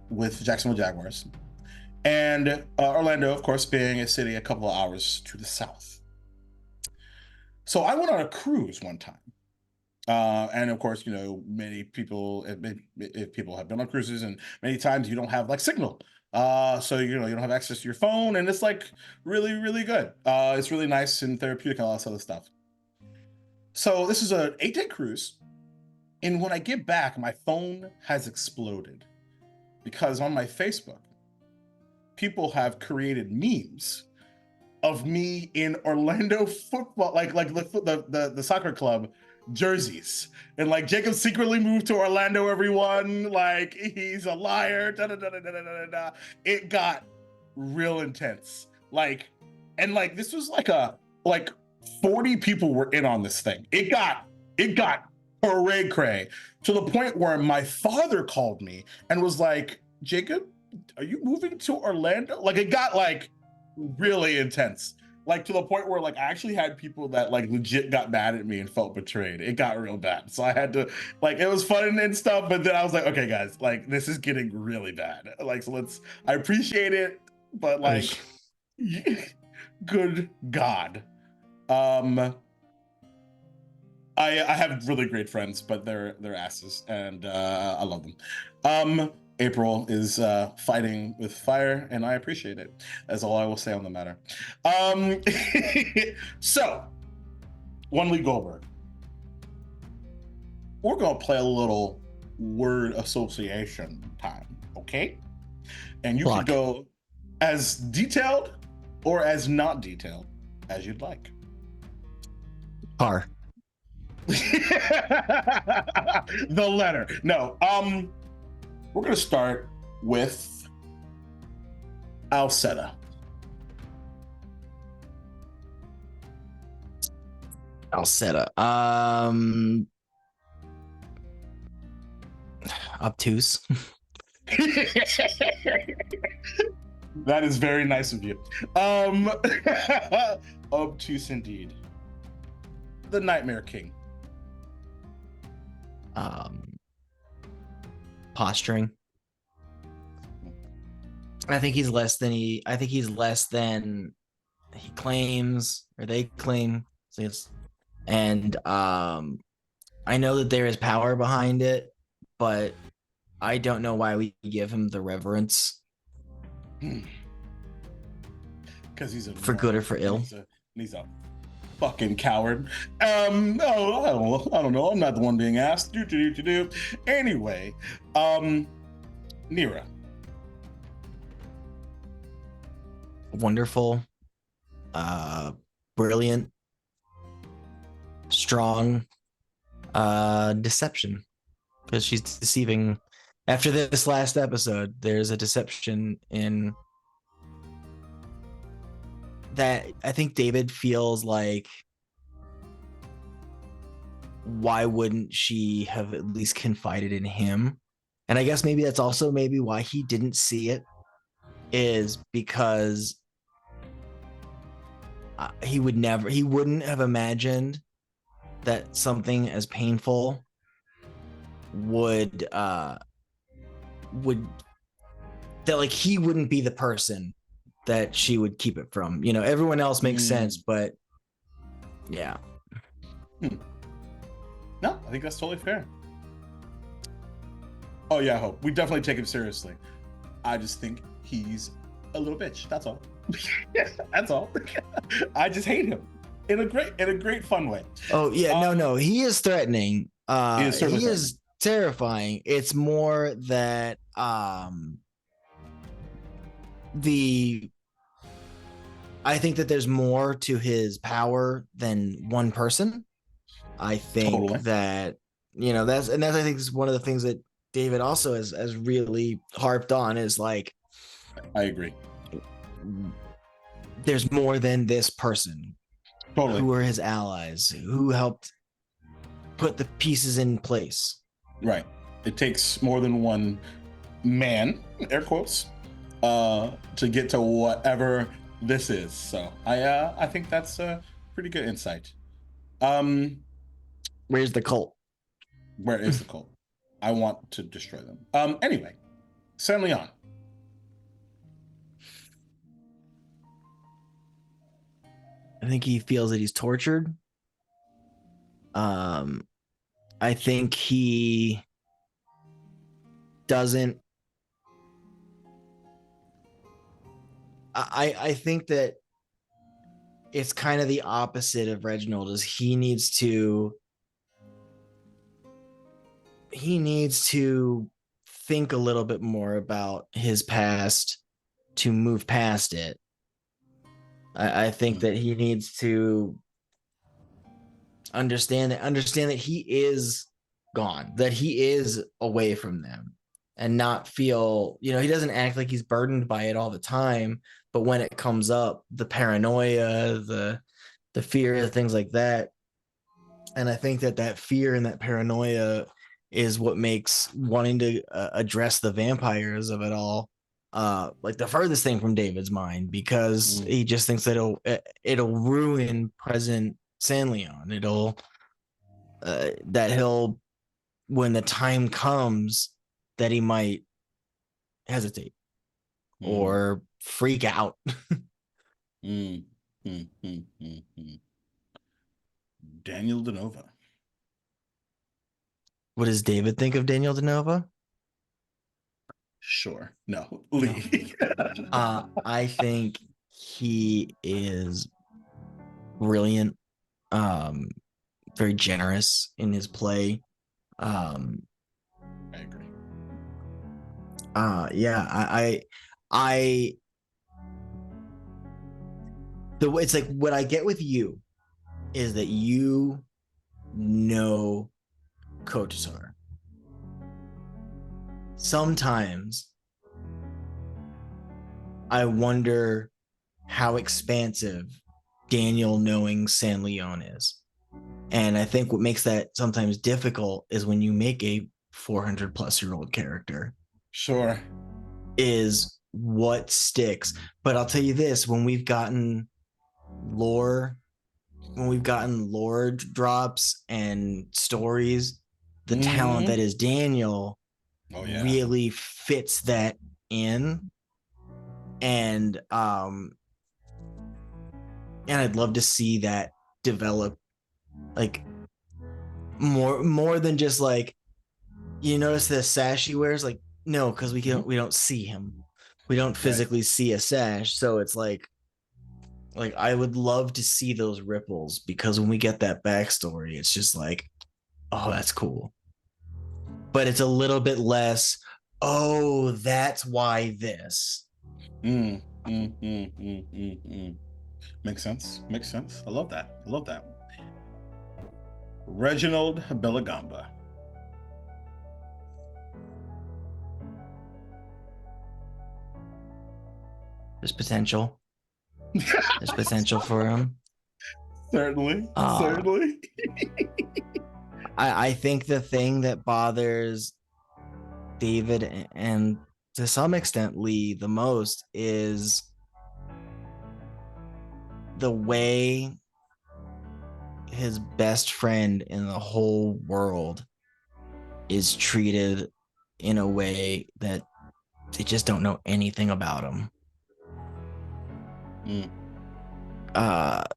with Jacksonville Jaguars. And Orlando, of course, being a city a couple of hours to the south. So I went on a cruise one time. And of course, many people, if people have been on cruises, and many times you don't have like signal. So, you don't have access to your phone, and it's like really, really good. It's really nice and therapeutic and all this other stuff. So this is an 8-day cruise. And when I get back, my phone has exploded because on my Facebook, people have created memes of me in Orlando football, like the soccer club jerseys, and like Jacob secretly moved to Orlando. Everyone, like, he's a liar. Da, da, da, da, da, da, da. It got real intense. This was like 40 people were in on this thing. It got hooray cray, to the point where my father called me and was like, Jacob, are you moving to Orlando? Like, it got like really intense, like to the point where like I actually had people that like legit got mad at me and felt betrayed. It got real bad. So I had to, like, it was fun and stuff, but then I was like, okay guys, like this is getting really bad. Like, so I appreciate it, but like good God. I have really great friends, but they're asses, and I love them. April is fighting with fire, and I appreciate it. That's all I will say on the matter. So, one Lee Goldberg. we're gonna play a little word association time, okay? And you can go as detailed or as not detailed as you'd like. Car. The letter. No. We're gonna start with Alseta. Alseta. Obtuse. That is very nice of you. Obtuse indeed. The Nightmare King. Posturing. I think he's less than he claims, or they claim. And I know that there is power behind it, but I don't know why we give him the reverence. Because he's a for good or for ill. He's a fucking coward. I don't know. I'm not the one being asked. Anyway, Nira. Wonderful, brilliant, strong, deception, because she's deceiving. After this last episode, there's a deception in that. I think David feels like, why wouldn't she have at least confided in him? And I guess maybe that's also maybe why he didn't see it, is because he wouldn't have imagined that something as painful would that, like, he wouldn't be the person that she would keep it from. You know, everyone else makes sense, but yeah. No, I think that's totally fair. Oh yeah, Hope. We definitely take him seriously. I just think he's a little bitch. That's all. That's all. I just hate him in a great fun way. Oh yeah, no. He is threatening. He is terrifying. It's more that I think that there's more to his power than one person. I think that, that's I think is one of the things that David also has really harped on, is like, I agree. There's more than this person. Totally. Who are his allies? Who helped put the pieces in place? Right. It takes more than one man, air quotes, to get to whatever this is. So I think that's a pretty good insight. Where's the cult? Where is the cult? I want to destroy them. Anyway, San Leon. I think he feels that he's tortured. I think he doesn't. I think that it's kind of the opposite of Reginald. Is he needs to think a little bit more about his past to move past it. I think that he needs to understand that he is gone, that he is away from them, and not feel, he doesn't act like he's burdened by it all the time, but when it comes up, the paranoia, the fear, the things like that. And I think that fear and that paranoia is what makes wanting to address the vampires of it all like the furthest thing from David's mind, because he just thinks that it'll ruin present San Leon. It'll that he'll, when the time comes, that he might hesitate or freak out. Daniel DENOVA. What does David think of Daniel DENOVA? Sure. No. Lee. I think he is brilliant, very generous in his play. Um, I agree. yeah, it's like what I get with you is that you know Kotasar. Sometimes I wonder how expansive Daniel knowing San Leon is. And I think what makes that sometimes difficult is when you make a 400 plus year old character. Sure. Is what sticks. But I'll tell you this, when we've gotten lore drops and stories, the talent that is Daniel really fits that in. And I'd love to see that develop, like more than just like, you notice the sash he wears, like, no, because we don't see him, we don't physically see a sash, so it's like I would love to see those ripples, because when we get that backstory, it's just like, oh, that's cool, but it's a little bit less, oh, that's why this. Makes sense. I love that. Reginald Belagamba. There's potential. There's potential for him. Certainly. I think the thing that bothers David and to some extent Lee the most is the way his best friend in the whole world is treated in a way that they just don't know anything about him.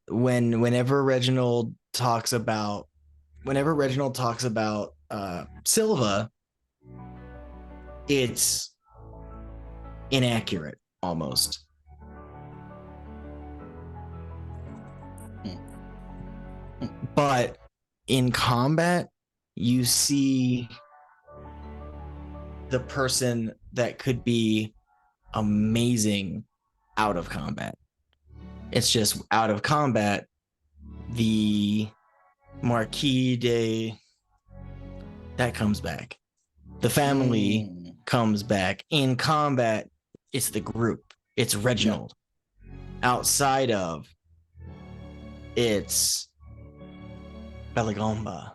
Whenever Reginald talks about Silva, it's inaccurate almost. But in combat, you see the person that could be amazing out of combat. It's just out of combat, the Marquis de that comes back. The family comes back. In combat, it's the group. It's Reginald. Outside of, it's Belagamba.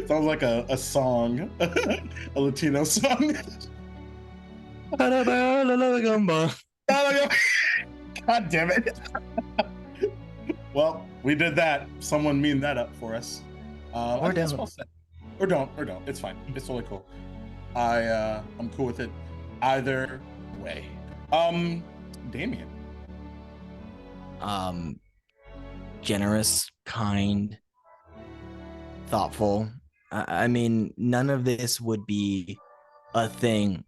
Sounds like a song, a Latino song. Belagamba. God damn it. Well, we did that. Someone mean that up for us. Or don't. Well said. Or don't. It's fine. It's totally cool. I'm cool with it either way. Damien. Generous, kind, thoughtful. I mean, none of this would be a thing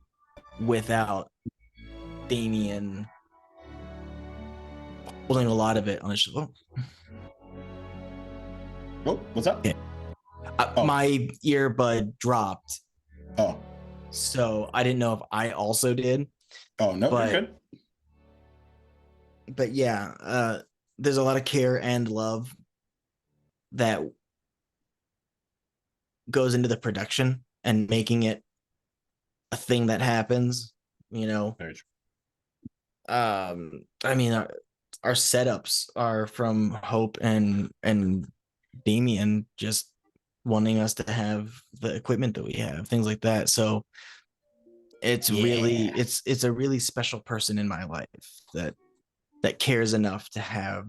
without Damien holding a lot of it on his shoulder. Oh, what's up? Yeah. My earbud dropped. Oh. So I didn't know if I also did. Oh, no, you're good. But yeah, there's a lot of care and love that goes into the production and making it a thing that happens, you know. Very true. I mean, our setups are from Hope and Damien just wanting us to have the equipment that we have, things like that. So it's really it's a really special person in my life that cares enough to have,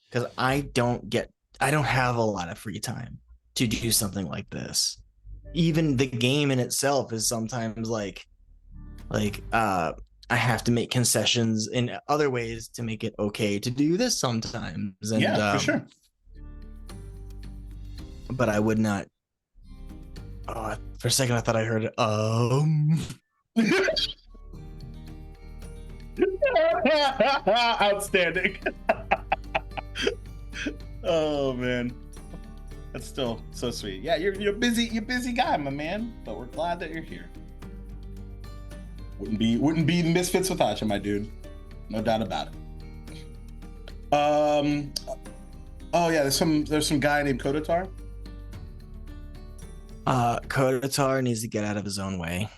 because I don't have a lot of free time to do something like this. Even the game in itself is sometimes like I have to make concessions in other ways to make it okay to do this sometimes. And, for sure. But I would not. For a second, I thought I heard Outstanding. Oh man. That's still so sweet. Yeah, you're busy guy, my man. But we're glad that you're here. Wouldn't be Misfits without you, my dude. No doubt about it. Oh yeah, there's some guy named Kotatar. Kotatar needs to get out of his own way.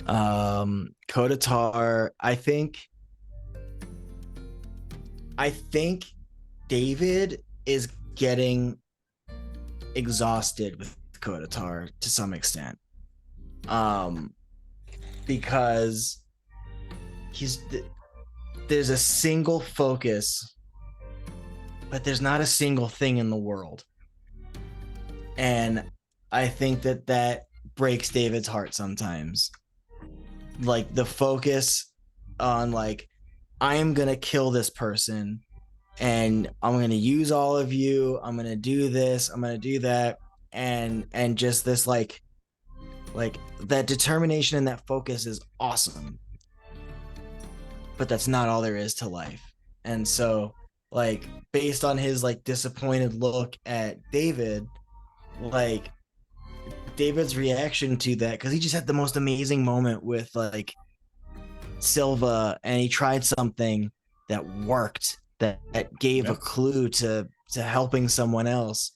Kotatar, I think David is getting exhausted with Kotatar to some extent. Because there's a single focus, but there's not a single thing in the world. And I think that breaks David's heart sometimes. Like the focus on like, I am going to kill this person and I'm going to use all of you. I'm going to do this. I'm going to do that. And just this like that determination and that focus is awesome. But that's not all there is to life. And so like based on his like disappointed look at David, like David's reaction to that, because he just had the most amazing moment with like Silva, and he tried something that worked, that gave a clue to helping someone else,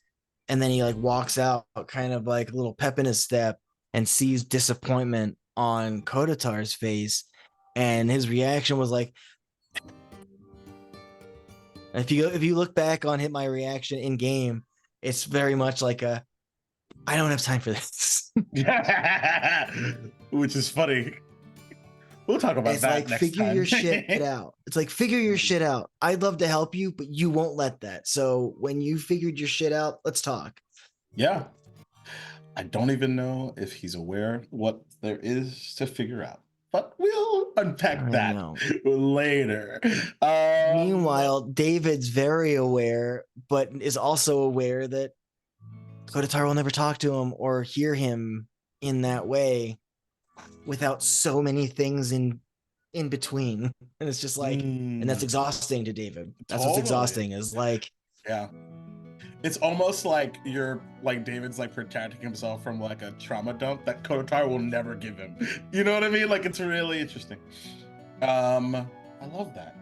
and then he like walks out kind of like a little pep in his step and sees disappointment on Kotatar's face, and his reaction was like, if you look back on my reaction in game, it's very much like a, I don't have time for this. Which is funny. We'll talk about it's that like, next figure time. your shit out. It's like, figure your shit out. I'd love to help you, but you won't let that. So when you figured your shit out, let's talk. Yeah. I don't even know if he's aware what there is to figure out, but we'll unpack that later. Meanwhile, David's very aware, but is also aware that Kotatar will never talk to him or hear him in that way without so many things in between. And it's just like, and that's exhausting to David. That's what's exhausting, is like, yeah. It's almost like David's like protecting himself from like a trauma dump that Kotatar will never give him. You know what I mean? Like, it's really interesting. I love that.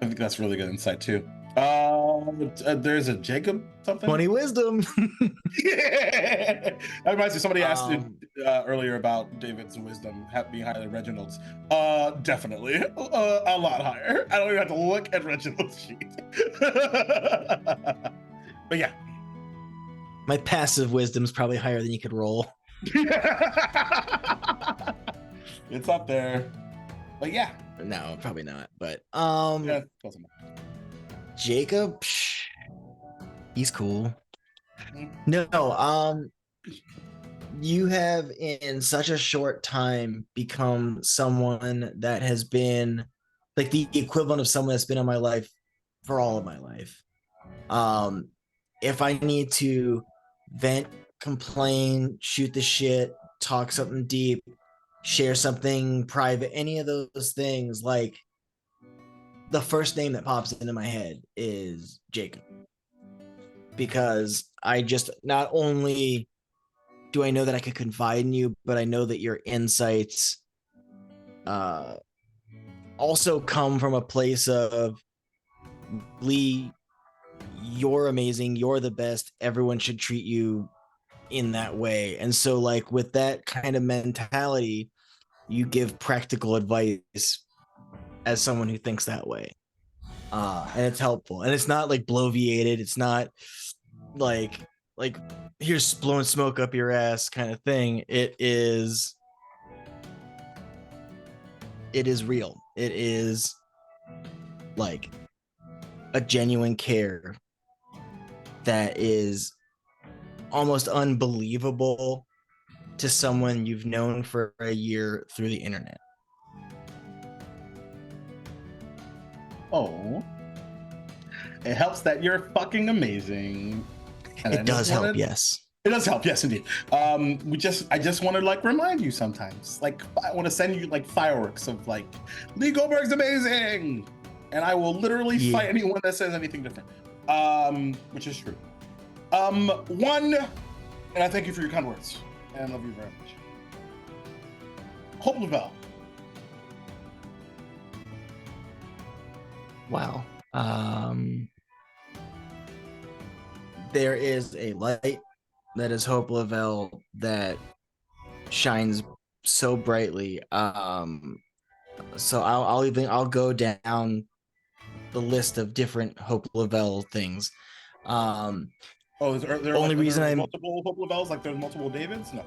I think that's really good insight too. There's a Jacob something. 20 wisdom. Yeah. That reminds me, somebody asked earlier about David's wisdom being higher than Reginald's. Definitely a lot higher. I don't even have to look at Reginald's sheet. But yeah, my passive wisdom is probably higher than you could roll. It's up there. But yeah, no, probably not. But yeah, Jacob, he's cool. No, you have in such a short time become someone that has been like the equivalent of someone that's been in my life for all of my life. If I need to vent, complain, shoot the shit, talk something deep, share something private, any of those things, like the first name that pops into my head is Jacob. Because I just, not only do I know that I could confide in you, but I know that your insights also come from a place of, Lee, you're amazing, you're the best, everyone should treat you in that way. And so like with that kind of mentality, you give practical advice as someone who thinks that way. And it's helpful, and it's not like bloviated, it's not like here's blowing smoke up your ass kind of thing. It is real. It is like a genuine care that is almost unbelievable to someone you've known for a year through the internet. Oh, it helps that you're fucking amazing. And it does help, yes. It does help, yes, indeed. I just want to like remind you sometimes. Like, I want to send you like fireworks of like, Lee Goldberg's amazing, and I will literally fight anyone that says anything different. Which is true. One, and I thank you for your kind words, and I love you very much. Hope Lavelle. Wow. There is a light that is Hope Lavelle that shines so brightly. So I'll go down the list of different Hope Lavelle things. Is there only reason I'm multiple Hope Lavelles, like there's multiple Davids? No.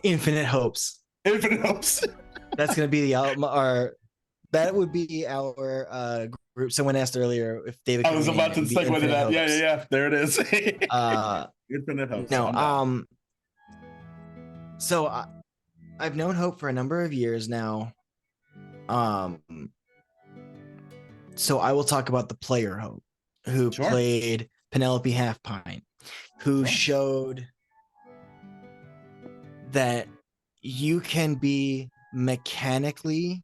Infinite Hopes. Infinite Hopes. That's gonna be that would be our group. Someone asked earlier if David. I was about to segue to that. Yeah. There it is. Infinite Hopes. No. So I've known Hope for a number of years now. So I will talk about the player Hope, who played Penelope Halfpint, who showed that you can be mechanically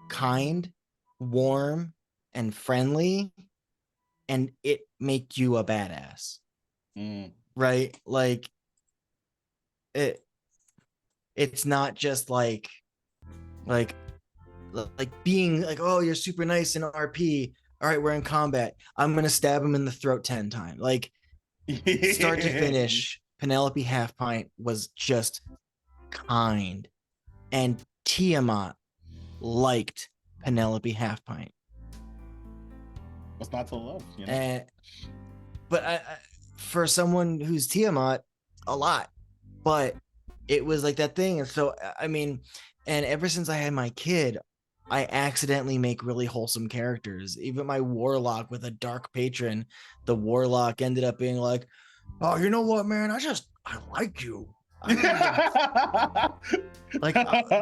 kind, warm, and friendly, and it make you a badass. Right? Like it's not just like being like, oh, you're super nice in RP. All right, we're in combat. I'm gonna stab him in the throat 10 times. Like start to finish, Penelope Halfpint was just kind, and Tiamat liked Penelope Halfpint. What's not to love? You know? But I, for someone who's Tiamat, a lot. But it was like that thing. And so, I mean, and ever since I had my kid, I accidentally make really wholesome characters. Even my warlock with a dark patron, the warlock ended up being like, oh, you know what, man? I like you.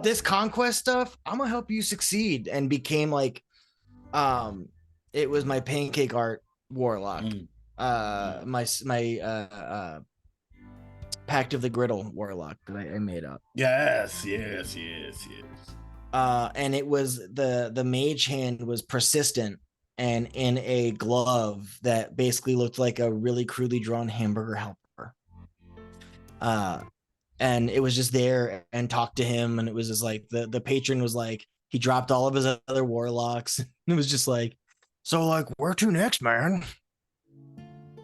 This conquest stuff, I'm gonna help you succeed, and became like, it was my pancake art warlock, my Pact of the Griddle warlock that I made up. Yes. And it was the mage hand was persistent and in a glove that basically looked like a really crudely drawn hamburger helper. And it was just there and talked to him, and it was just like the patron was like, he dropped all of his other warlocks. And it was just like, so like, where to next, man?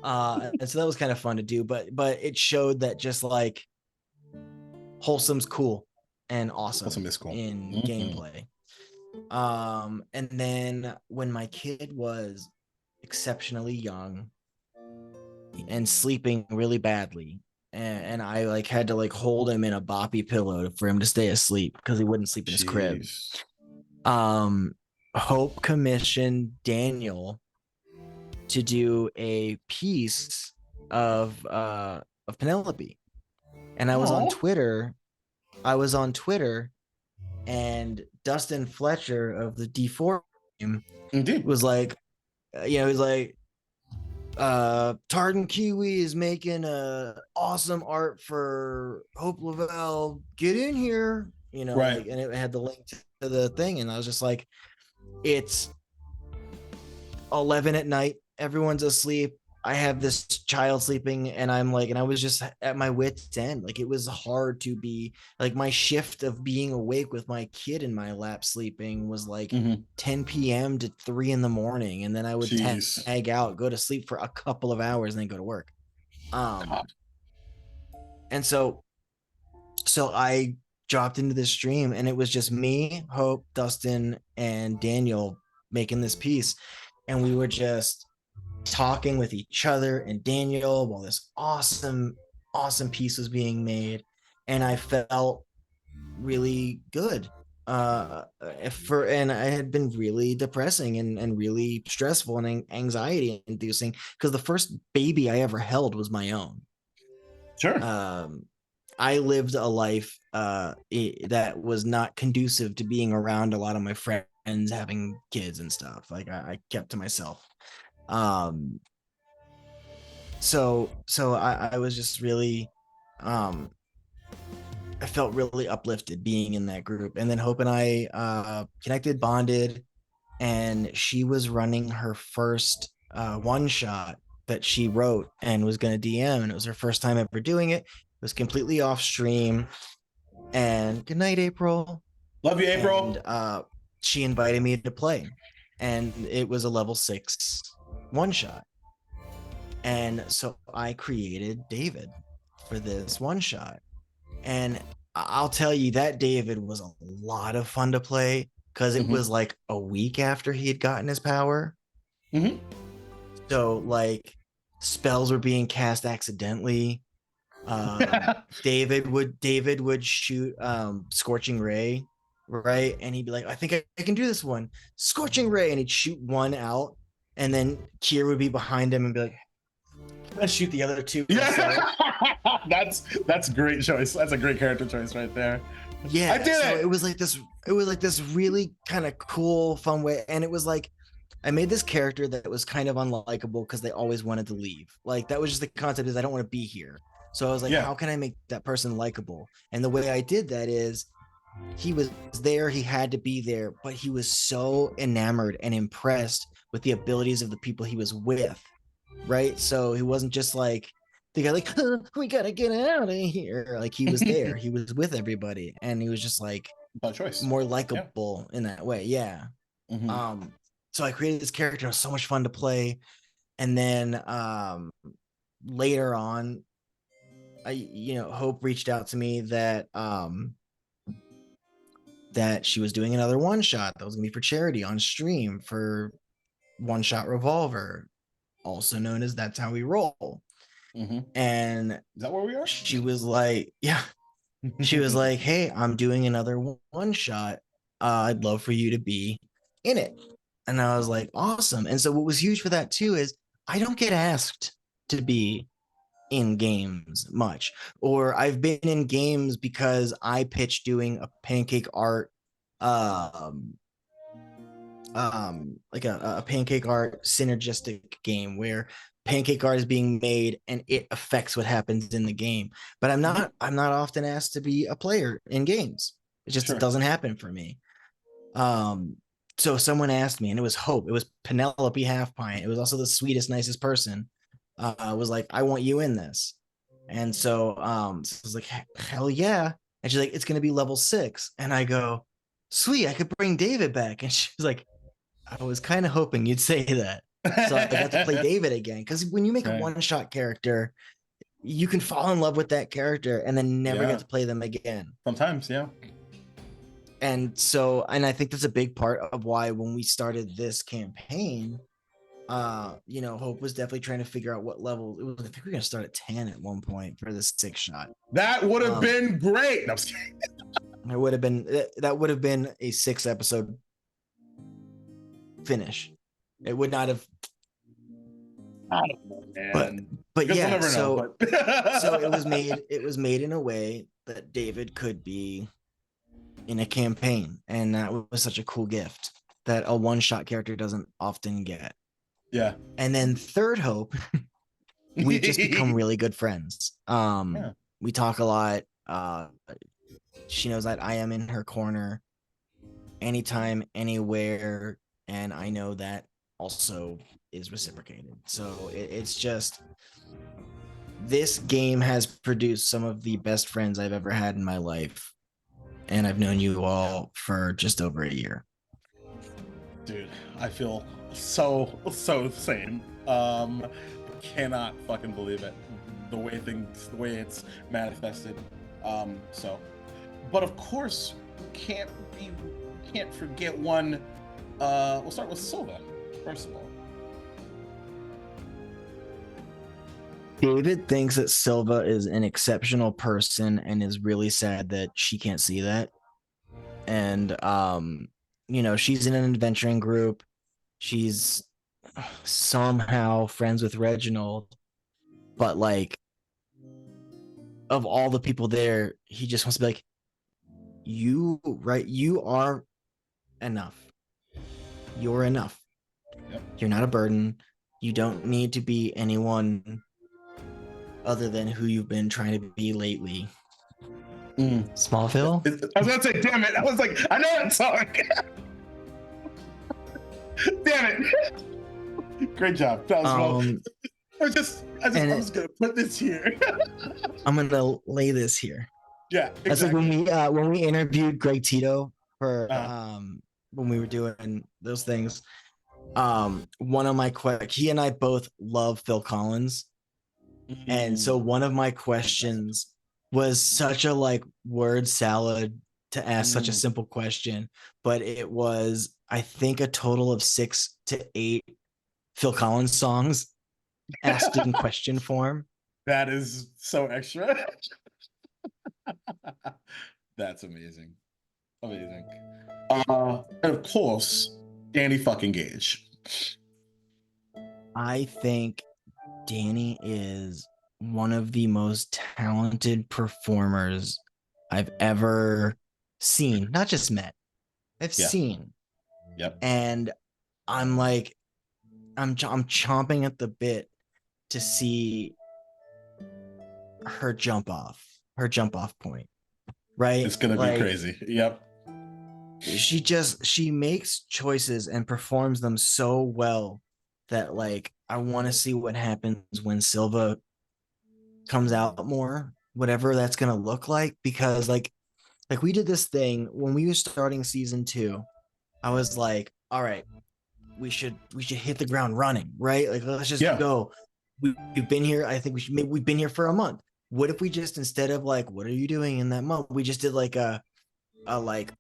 And so that was kind of fun to do, but it showed that just like wholesome's cool and awesome. Wholesome is cool in gameplay. And then when my kid was exceptionally young and sleeping really badly, and I like had to like hold him in a boppy pillow for him to stay asleep because he wouldn't sleep in his crib. Hope commissioned Daniel to do a piece of Penelope, and I was on Twitter. And Dustin Fletcher of the D4 team was like, he's like, Tartan Kiwi is making awesome art for Hope Lavelle. Get in here, right? Like, and it had the link to the thing, and I was just like, it's 11 at night, everyone's asleep. I have this child sleeping, and I'm like, and I was just at my wit's end. Like, it was hard to be like, my shift of being awake with my kid in my lap sleeping was like 10 p.m. to 3 in the morning. And then I would tag out, go to sleep for a couple of hours, and then go to work. And so I dropped into this stream, and it was just me, Hope, Dustin, and Daniel making this piece. And we were just talking with each other and Daniel while this awesome piece was being made, and I felt really good. And I had been really depressing and really stressful and anxiety inducing, because the first baby I ever held was my own. I lived a life that was not conducive to being around a lot of my friends having kids and stuff. Like, I kept to myself. So I was just really, I felt really uplifted being in that group. And then Hope and I connected, bonded, and she was running her first one shot that she wrote and was going to DM, and it was her first time ever doing it. It was completely off stream. And good night, April. Love you, April. And she invited me to play, and it was a level 6 one shot. And so I created David for this one shot. And I'll tell you that David was a lot of fun to play because it was like a week after he had gotten his power. So like spells were being cast accidentally. David would shoot Scorching Ray, right? And he'd be like, I think I can do this one. Scorching Ray, and he'd shoot one out, and then Kier would be behind him and be like, let's shoot the other two. Yeah. that's a great choice. That's a great character choice right there. Yeah, I did it. It was like this really kind of cool, fun way. And it was like I made this character that was kind of unlikable because they always wanted to leave. Like that was just the concept, is I don't want to be here. So I was like, how can I make that person likable? And the way I did that is he was there, he had to be there, but he was so enamored and impressed with the abilities of the people he was with, right? So he wasn't just like the guy like, we gotta get out of here. Like he was there, he was with everybody, and he was just like more likable in that way. Yeah. So I created this character. It was so much fun to play. And then later on, Hope reached out to me that that she was doing another one shot that was gonna be for charity on stream for One Shot Revolver, also known as That's How We Roll. And is that where we are? She was like, she was like, hey, I'm doing another one shot. I'd love for you to be in it. And I was like, awesome. And so what was huge for that too is I don't get asked to be in games much, or I've been in games because I pitched doing a pancake art like a pancake art synergistic game where pancake art is being made and it affects what happens in the game. But I'm not often asked to be a player in games. It just doesn't happen for me. So someone asked me, and it was Hope. It was Penelope Halfpint. It was also the sweetest, nicest person. Was like, I want you in this. And so I was like, hell yeah. And she's like, it's gonna be level 6. And I go, sweet, I could bring David back. And she's like, I was kind of hoping you'd say that. So I got to play David again. Because when you make a one-shot character, you can fall in love with that character and then never get to play them again. Sometimes, yeah. And so, and I think that's a big part of why when we started this campaign, Hope was definitely trying to figure out what level it was. I think we were gonna start at 10 at one point for the 6 shot. That would have been great. No, it would have been a 6 episode finish. It would not have. I don't know, man. But yeah, so it was made in a way that David could be in a campaign, and that was such a cool gift that a one-shot character doesn't often get. Yeah. And then third Hope, we just become really good friends. We talk a lot. She knows that I am in her corner anytime, anywhere, and I know that also is reciprocated. So it's just, this game has produced some of the best friends I've ever had in my life, and I've known you all for just over a year. Dude, I feel so same. Cannot fucking believe it, the way it's manifested. But of course, can't forget one. We'll start with Silva first of all. David thinks that Silva is an exceptional person and is really sad that she can't see that. And she's in an adventuring group. She's somehow friends with Reginald, but like, of all the people there, he just wants to be like, you are enough. You're enough. Yep. You're not a burden. You don't need to be anyone other than who you've been trying to be lately. Smallville? I was gonna say, damn it. I was like, I know that song. Damn it. Great job. That was I'm just gonna put this here. I'm gonna lay this here. Yeah, exactly. That's like when we interviewed Greg Tito for when we were doing those things. One of my he and I both love Phil Collins, and so one of my questions was such a like word salad to ask such a simple question, but it was I think a total of 6 to 8 Phil Collins songs asked in question form. That is so extra. That's amazing. Amazing. And of course, Danny fucking Gage. I think Danny is one of the most talented performers I've ever seen, not just met. I've seen. Yep. And I'm like, I'm chomping at the bit to see her jump off point. Right? It's gonna be crazy. Yep. She makes choices and performs them so well that like I want to see what happens when Silva comes out more, whatever that's gonna look like, because like we did this thing when we were starting season 2. I was like, all right, we should hit the ground running, right? Like let's just go. We've been here. I think we've been here for a month. What if we just, instead of like, what are you doing in that month? We just did like a like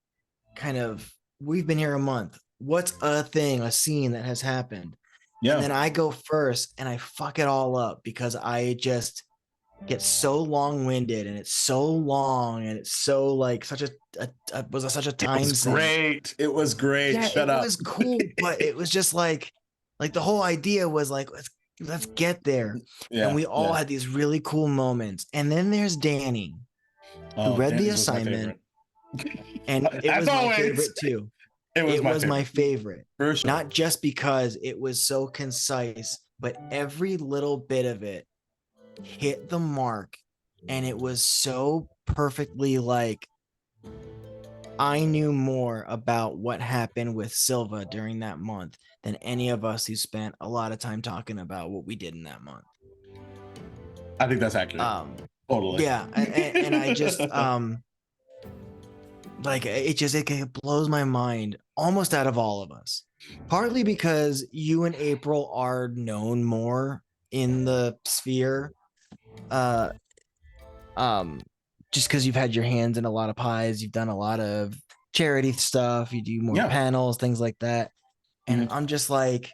kind of, we've been here a month. What's a scene that has happened? Yeah. And then I go first and I fuck it all up because I just get so long-winded and it's so long and it's so like such a time sink. It was great. Yeah, Shut up. It was cool, but it was just like the whole idea was like, let's get there. Yeah, and we all had these really cool moments. And then there's Danny, who read the assignment. And it was my favorite too. It was my favorite. For sure. Not just because it was so concise, but every little bit of it hit the mark. And it was so perfectly like, I knew more about what happened with Silva during that month than any of us who spent a lot of time talking about what we did in that month. I think that's accurate. Totally. Yeah. And I just, like, it blows my mind almost out of all of us. Partly because you and April are known more in the sphere. Just because you've had your hands in a lot of pies, you've done a lot of charity stuff, you do more panels, things like that. And I'm just like,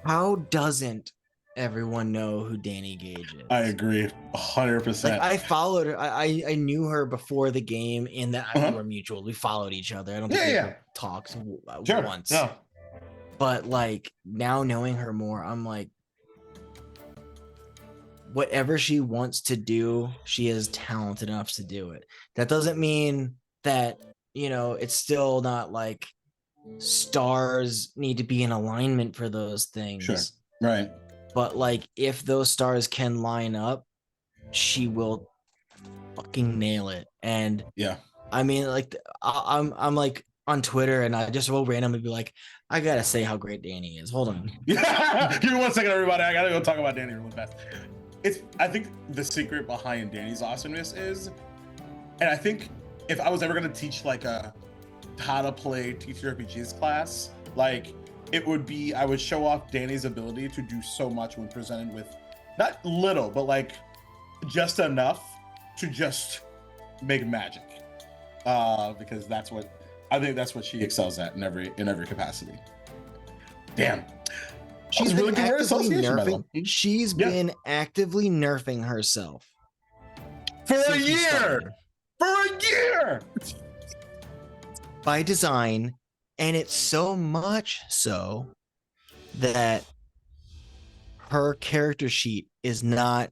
how doesn't everyone know who Danny Gage is? I agree 100%. Like, I followed her. I knew her before the game in that we were mutual. We followed each other. I don't think we ever talked once. No. But like now knowing her more, I'm like, whatever she wants to do, she is talented enough to do it. That doesn't mean that, you know, it's still not like stars need to be in alignment for those things. Sure. Right. But like, if those stars can line up, she will fucking nail it. And I mean, like, I'm like on Twitter and I just will randomly be like, I gotta say how great Danny is. Hold on. Give me 1 second, everybody. I gotta go talk about Danny really fast. I think the secret behind Danny's awesomeness is, and I think if I was ever going to teach like a how to play TTRPGs class, like it would be, I would show off Danny's ability to do so much when presented with not little, but like just enough to just make magic. Because that's what she excels at in every capacity. Damn. She's been actively nerfing. She's been actively nerfing herself for a year. By design, and it's so much so that her character sheet is not.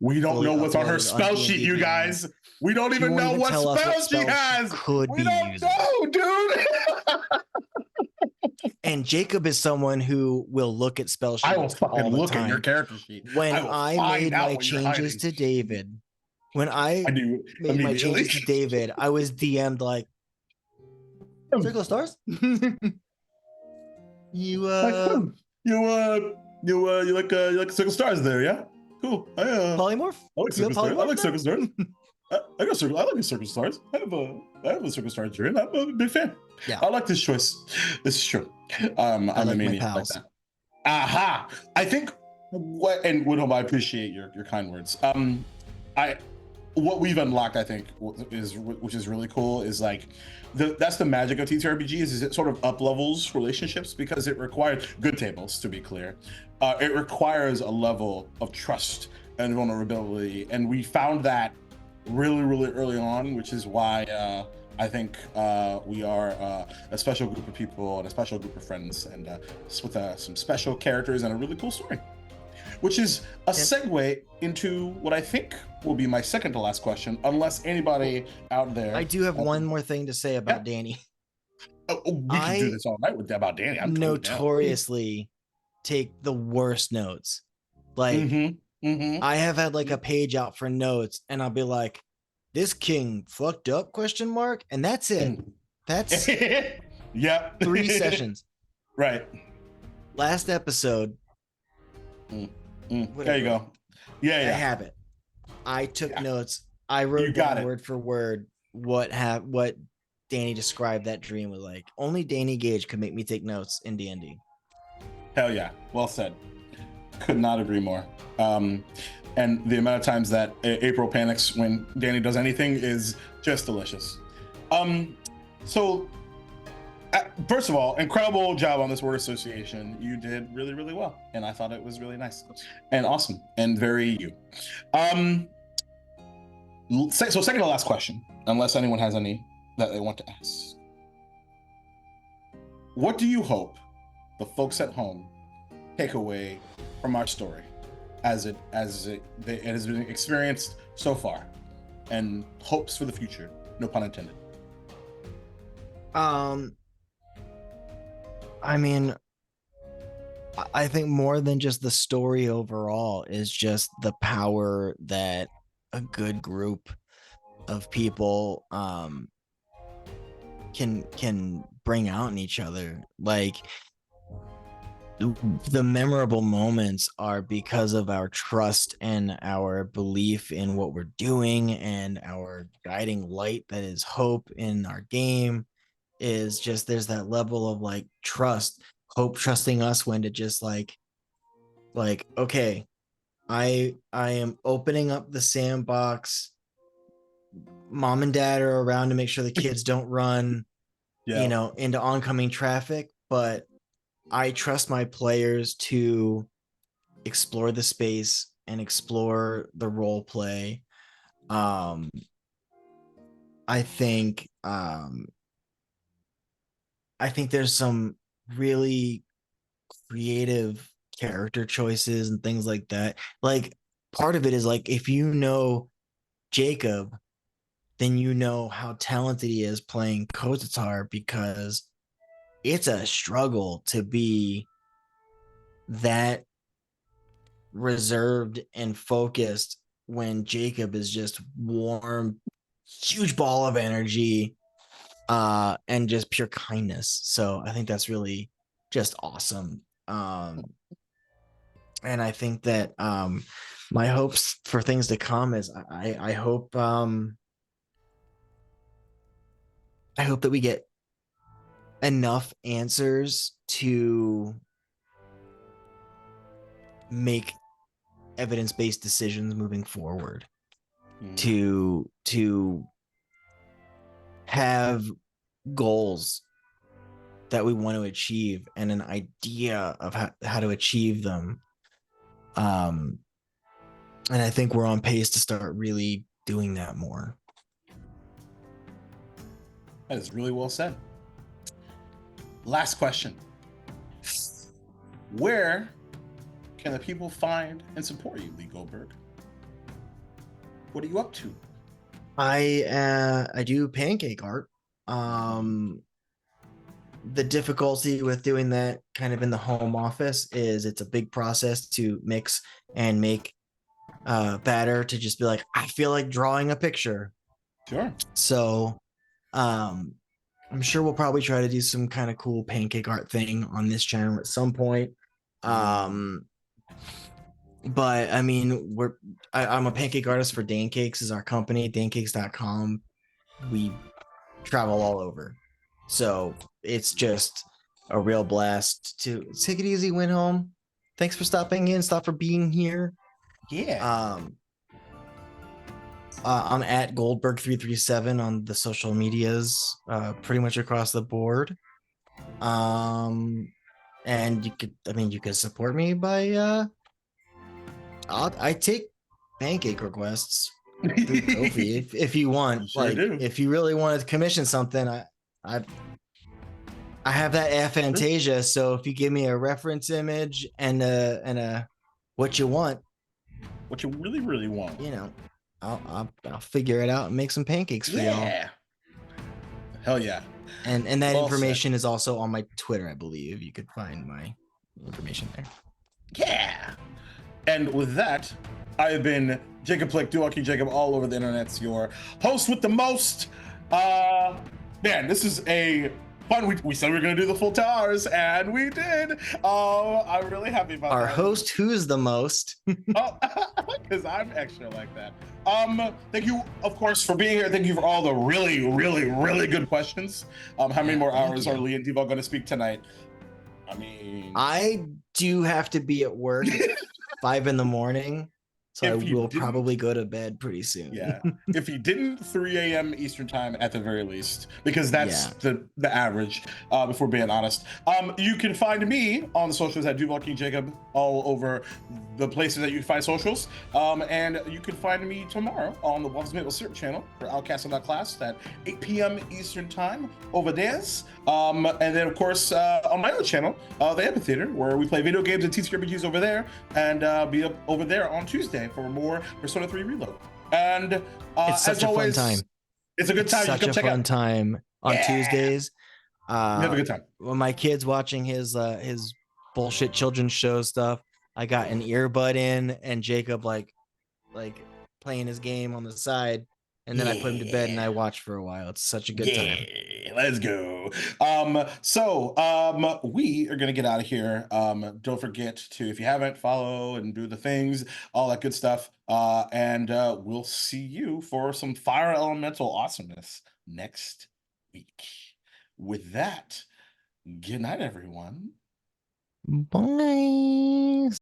We don't know what's on her spell sheet, you guys. We don't even know what spell she has. We don't know, dude. And Jacob is someone who will look at spell sheets. I will fucking look at your character sheet. When I made my changes to David, I was DM'd like, Circle of Stars? You You like Circle Stars there, yeah? Cool. Polymorph? I like You Circle have Stars. I polymorph like now? Circle Stars. I like a Circle Stars. I have a Circle Stars jersey. I'm a big fan. Yeah. I like this choice. This is true. I'm I a like my maniac like pals. that. Aha! I think Woodhome, I appreciate your kind words. What we've unlocked, I think, which is really cool, is like that's the magic of TTRPGs, is it sort of up levels relationships, because it requires good tables, to be clear. It requires a level of trust and vulnerability, and we found that really early on, which is why I think we are a special group of people and a special group of friends, and with some special characters and a really cool story. Which is a segue into what I think will be my second to last question, unless anybody out there. I do have one more thing to say about Danny. We can do this all night about Danny. I'm notoriously take the worst notes. Like, I have had like a page out for notes, and I'll be like, "This king fucked up?" ? And that's it. That's 3 sessions. Right. Last episode. There you go. Yeah. I have it. I took notes. I wrote down word for word what Danny described that dream was like. Only Danny Gage could make me take notes in D&D. Hell yeah. Well said. Could not agree more. And the amount of times that April panics when Danny does anything is just delicious. So first of all, incredible job on this word association. You did really well, and I thought it was really nice and awesome and very you. So second to last question, unless anyone has any that they want to ask. What do you hope the folks at home take away from our story as it has been experienced so far, and hopes for the future? No pun intended. I mean, I think more than just the story overall is just the power that a good group of people can bring out in each other. Like, the memorable moments are because of our trust and our belief in what we're doing, and our guiding light that is hope in our game. Is just, there's that level of like trust, hope trusting us when to just like okay, I am opening up the sandbox. Mom and dad are around to make sure the kids don't run into oncoming traffic, but I trust my players to explore the space and explore the role play. I think there's some really creative character choices and things like that. Like, part of it is like, if you know Jacob, then you know how talented he is playing Kotatar, because it's a struggle to be that reserved and focused when Jacob is just warm, huge ball of energy, and just pure kindness. So I think that's really just awesome. And I think that my hopes for things to come is I hope that we get enough answers to make evidence-based decisions moving forward, to have goals that we want to achieve and an idea of how to achieve them. And I think we're on pace to start really doing that more. That is really well said. Last question. Where can the people find and support you, Lee Goldberg? What are you up to? I do pancake art. The difficulty with doing that kind of in the home office is it's a big process to mix and make batter to just be like, I feel like drawing a picture. Sure. So I'm sure we'll probably try to do some kind of cool pancake art thing on this channel at some point. But I mean, I'm a pancake artist for Dan Cakes is our company, DaneCakes.com. We travel all over. So it's just a real blast to take it easy, went home. Thanks for stopping in, stop for being here. Yeah. I'm at Goldberg337 on the social medias, pretty much across the board. And you could support me by I take pancake requests through Kofi if you want. Sure do. If you really wanted to commission something, I have that aphantasia. So if you give me a reference image and a what you want, what you really, really want, I'll figure it out and make some pancakes for y'all. Yeah. Hell yeah. And that information is also on my Twitter, I believe. You could find my information there. Yeah. And with that, I have been Jacob Plick, Duoki Jacob, all over the internet's your host with the most. Man, this is a fun. We said we were going to do the full 2 hours, and we did. I'm really happy about our that. host, who's the most? Oh, because I'm extra like that. Thank you, of course, for being here. Thank you for all the really, really, really good questions. How many more hours are Lee and Devo going to speak tonight? I mean, I do have to be at work at 5 a.m, so I will probably go to bed pretty soon. Yeah, if you didn't, 3 a.m. Eastern time at the very least, because that's the average. If we're being honest, you can find me on the socials at Duval King Jacob all over the places that you can find socials. And you can find me tomorrow on the Waffles Maple Syrup channel for Outcast.class at 8 p.m. Eastern time over there. And then of course on my other channel, the Amphitheater, where we play video games and TTRPGs over there, and be up over there on Tuesday for more Persona 3 Reload. And it's such a fun time. It's a good time. Such a fun time on Tuesdays. We have a good time. When my kid's watching his bullshit children's show stuff, I got an earbud in, and Jacob like playing his game on the side, and then I put him to bed and I watch for a while. It's such a good time. Let's go. We are gonna get out of here. Don't forget to, if you haven't, follow and do the things, all that good stuff. And we'll see you for some Fire Elemental awesomeness next week. With that, good night, everyone. Bye.